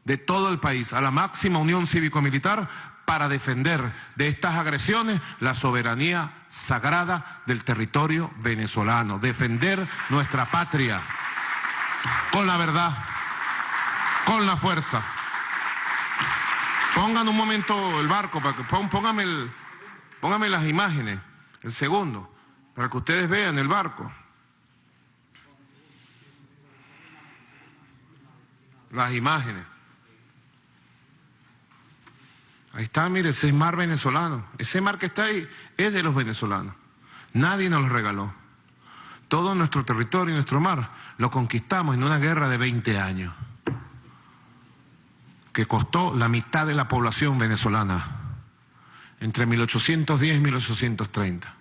de todo el país, a la máxima unión cívico-militar para defender de estas agresiones la soberanía sagrada del territorio venezolano, defender nuestra patria con la verdad, con la fuerza. Pongan un momento el barco, para que póngame las imágenes, el segundo, para que ustedes vean el barco. Las imágenes. Ahí está, mire, ese es mar venezolano. Ese mar que está ahí es de los venezolanos. Nadie nos lo regaló. Todo nuestro territorio y nuestro mar lo conquistamos en una guerra de 20 años, que costó la mitad de la población venezolana, entre 1810 y 1830.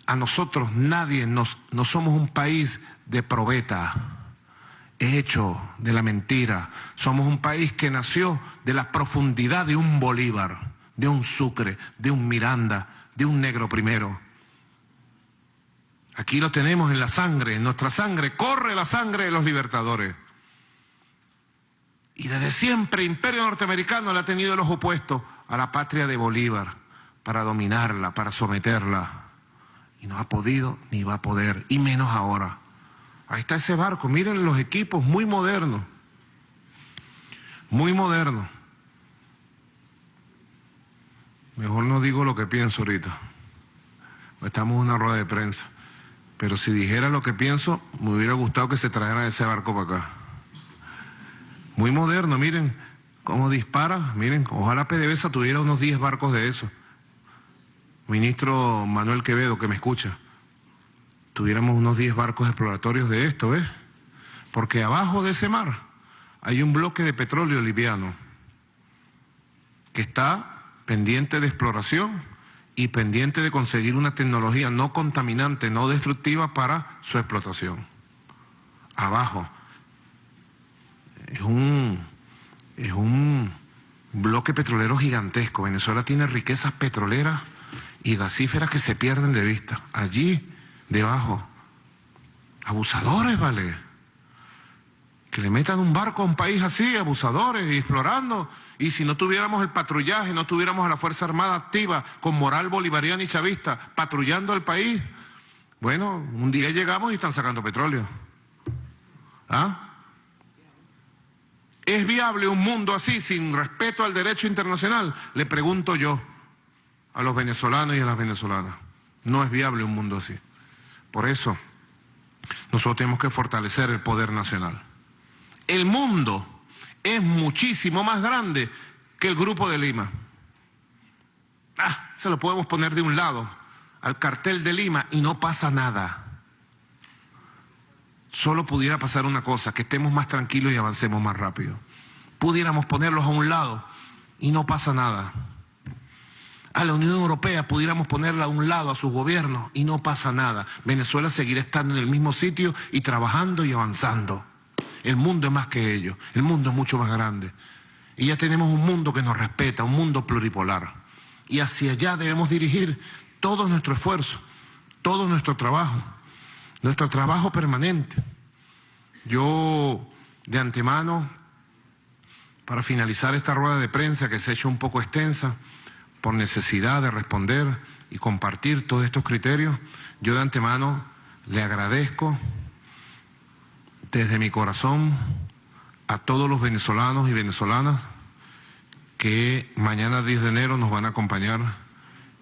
A nosotros nadie no somos un país de probeta, hecho de la mentira. Somos un país que nació de la profundidad de un Bolívar, de un Sucre, de un Miranda, de un Negro Primero. Aquí lo tenemos en la sangre, en nuestra sangre, corre la sangre de los libertadores. Y desde siempre Imperio Norteamericano le ha tenido el ojo puesto a la patria de Bolívar para dominarla, para someterla. Y no ha podido ni va a poder, y menos ahora. Ahí está ese barco, miren los equipos, muy modernos. Muy modernos. Mejor no digo lo que pienso ahorita. Estamos en una rueda de prensa. Pero si dijera lo que pienso, me hubiera gustado que se trajeran ese barco para acá. Muy moderno, miren cómo dispara, miren, ojalá PDVSA tuviera unos 10 barcos de eso. Ministro Manuel Quevedo, que me escucha, tuviéramos unos 10 barcos exploratorios de esto, ¿ves? Porque abajo de ese mar hay un bloque de petróleo liviano que está pendiente de exploración y pendiente de conseguir una tecnología no contaminante, no destructiva para su explotación. Abajo. Es un bloque petrolero gigantesco. Venezuela tiene riquezas petroleras y gasíferas que se pierden de vista. Allí, debajo. Abusadores, vale. Que le metan un barco a un país así, abusadores, y explorando. Y si no tuviéramos el patrullaje, no tuviéramos a la Fuerza Armada activa, con moral bolivariana y chavista, patrullando el país, bueno, un día llegamos y están sacando petróleo. ¿Ah? ¿Es viable un mundo así, sin respeto al derecho internacional? Le pregunto yo a los venezolanos y a las venezolanas. No es viable un mundo así. Por eso, nosotros tenemos que fortalecer el poder nacional. El mundo es muchísimo más grande que el Grupo de Lima. Se lo podemos poner de un lado al cartel de Lima y no pasa nada. Solo pudiera pasar una cosa, que estemos más tranquilos y avancemos más rápido. Pudiéramos ponerlos a un lado y no pasa nada. A la Unión Europea pudiéramos ponerla a un lado, a sus gobiernos, y no pasa nada. Venezuela seguirá estando en el mismo sitio y trabajando y avanzando. El mundo es más que ello, el mundo es mucho más grande. Y ya tenemos un mundo que nos respeta, un mundo pluripolar. Y hacia allá debemos dirigir todo nuestro esfuerzo, todo nuestro trabajo permanente. Yo, de antemano, para finalizar esta rueda de prensa que se ha hecho un poco extensa, por necesidad de responder y compartir todos estos criterios, yo de antemano le agradezco desde mi corazón a todos los venezolanos y venezolanas que mañana 10 de enero nos van a acompañar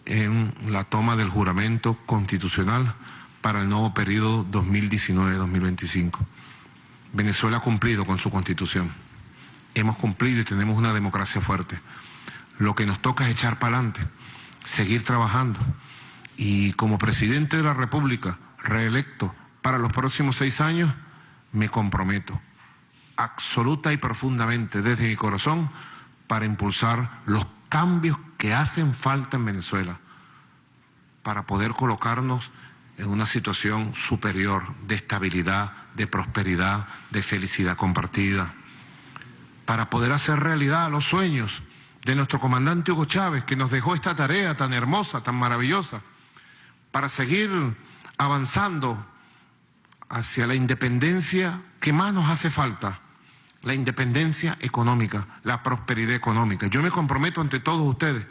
en la toma del juramento constitucional para el nuevo periodo 2019-2025. Venezuela ha cumplido con su constitución. Hemos cumplido y tenemos una democracia fuerte. Lo que nos toca es echar para adelante, seguir trabajando. Y como presidente de la República, reelecto para los próximos 6 años, me comprometo absoluta y profundamente desde mi corazón para impulsar los cambios que hacen falta en Venezuela para poder colocarnos en una situación superior de estabilidad, de prosperidad, de felicidad compartida. para poder hacer realidad los sueños de nuestro comandante Hugo Chávez, que nos dejó esta tarea tan hermosa, tan maravillosa, para seguir avanzando hacia la independencia que más nos hace falta, la independencia económica, la prosperidad económica. Yo me comprometo ante todos ustedes,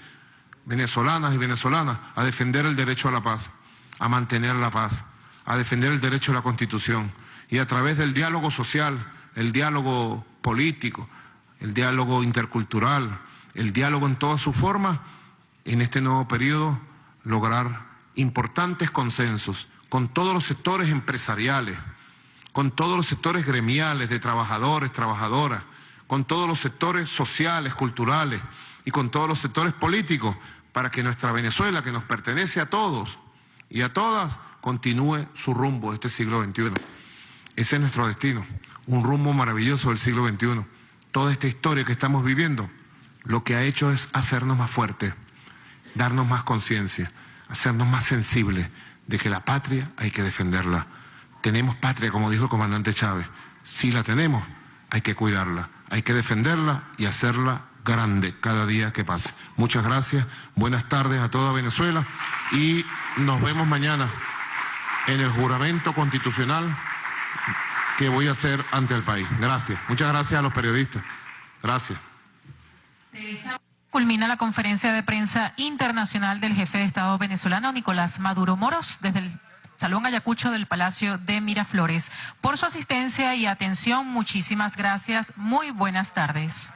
venezolanas y venezolanas, a defender el derecho a la paz, a mantener la paz, a defender el derecho a la Constitución, y a través del diálogo social, el diálogo político, el diálogo intercultural, el diálogo en todas sus formas, en este nuevo periodo lograr importantes consensos con todos los sectores empresariales, con todos los sectores gremiales de trabajadores, trabajadoras, con todos los sectores sociales, culturales y con todos los sectores políticos, para que nuestra Venezuela, que nos pertenece a todos y a todas, continúe su rumbo este siglo XXI. Ese es nuestro destino, un rumbo maravilloso del siglo XXI. Toda esta historia que estamos viviendo, lo que ha hecho es hacernos más fuertes, darnos más conciencia, hacernos más sensibles de que la patria hay que defenderla. Tenemos patria, como dijo el comandante Chávez. Si la tenemos, hay que cuidarla, hay que defenderla y hacerla grande cada día que pase. Muchas gracias, buenas tardes a toda Venezuela y nos vemos mañana en el juramento constitucional que voy a hacer ante el país. Gracias, muchas gracias a los periodistas. Gracias.
Culmina la conferencia de prensa internacional del jefe de Estado venezolano, Nicolás Maduro Moros, desde el Salón Ayacucho del Palacio de Miraflores. Por su asistencia y atención, muchísimas gracias. Muy buenas tardes.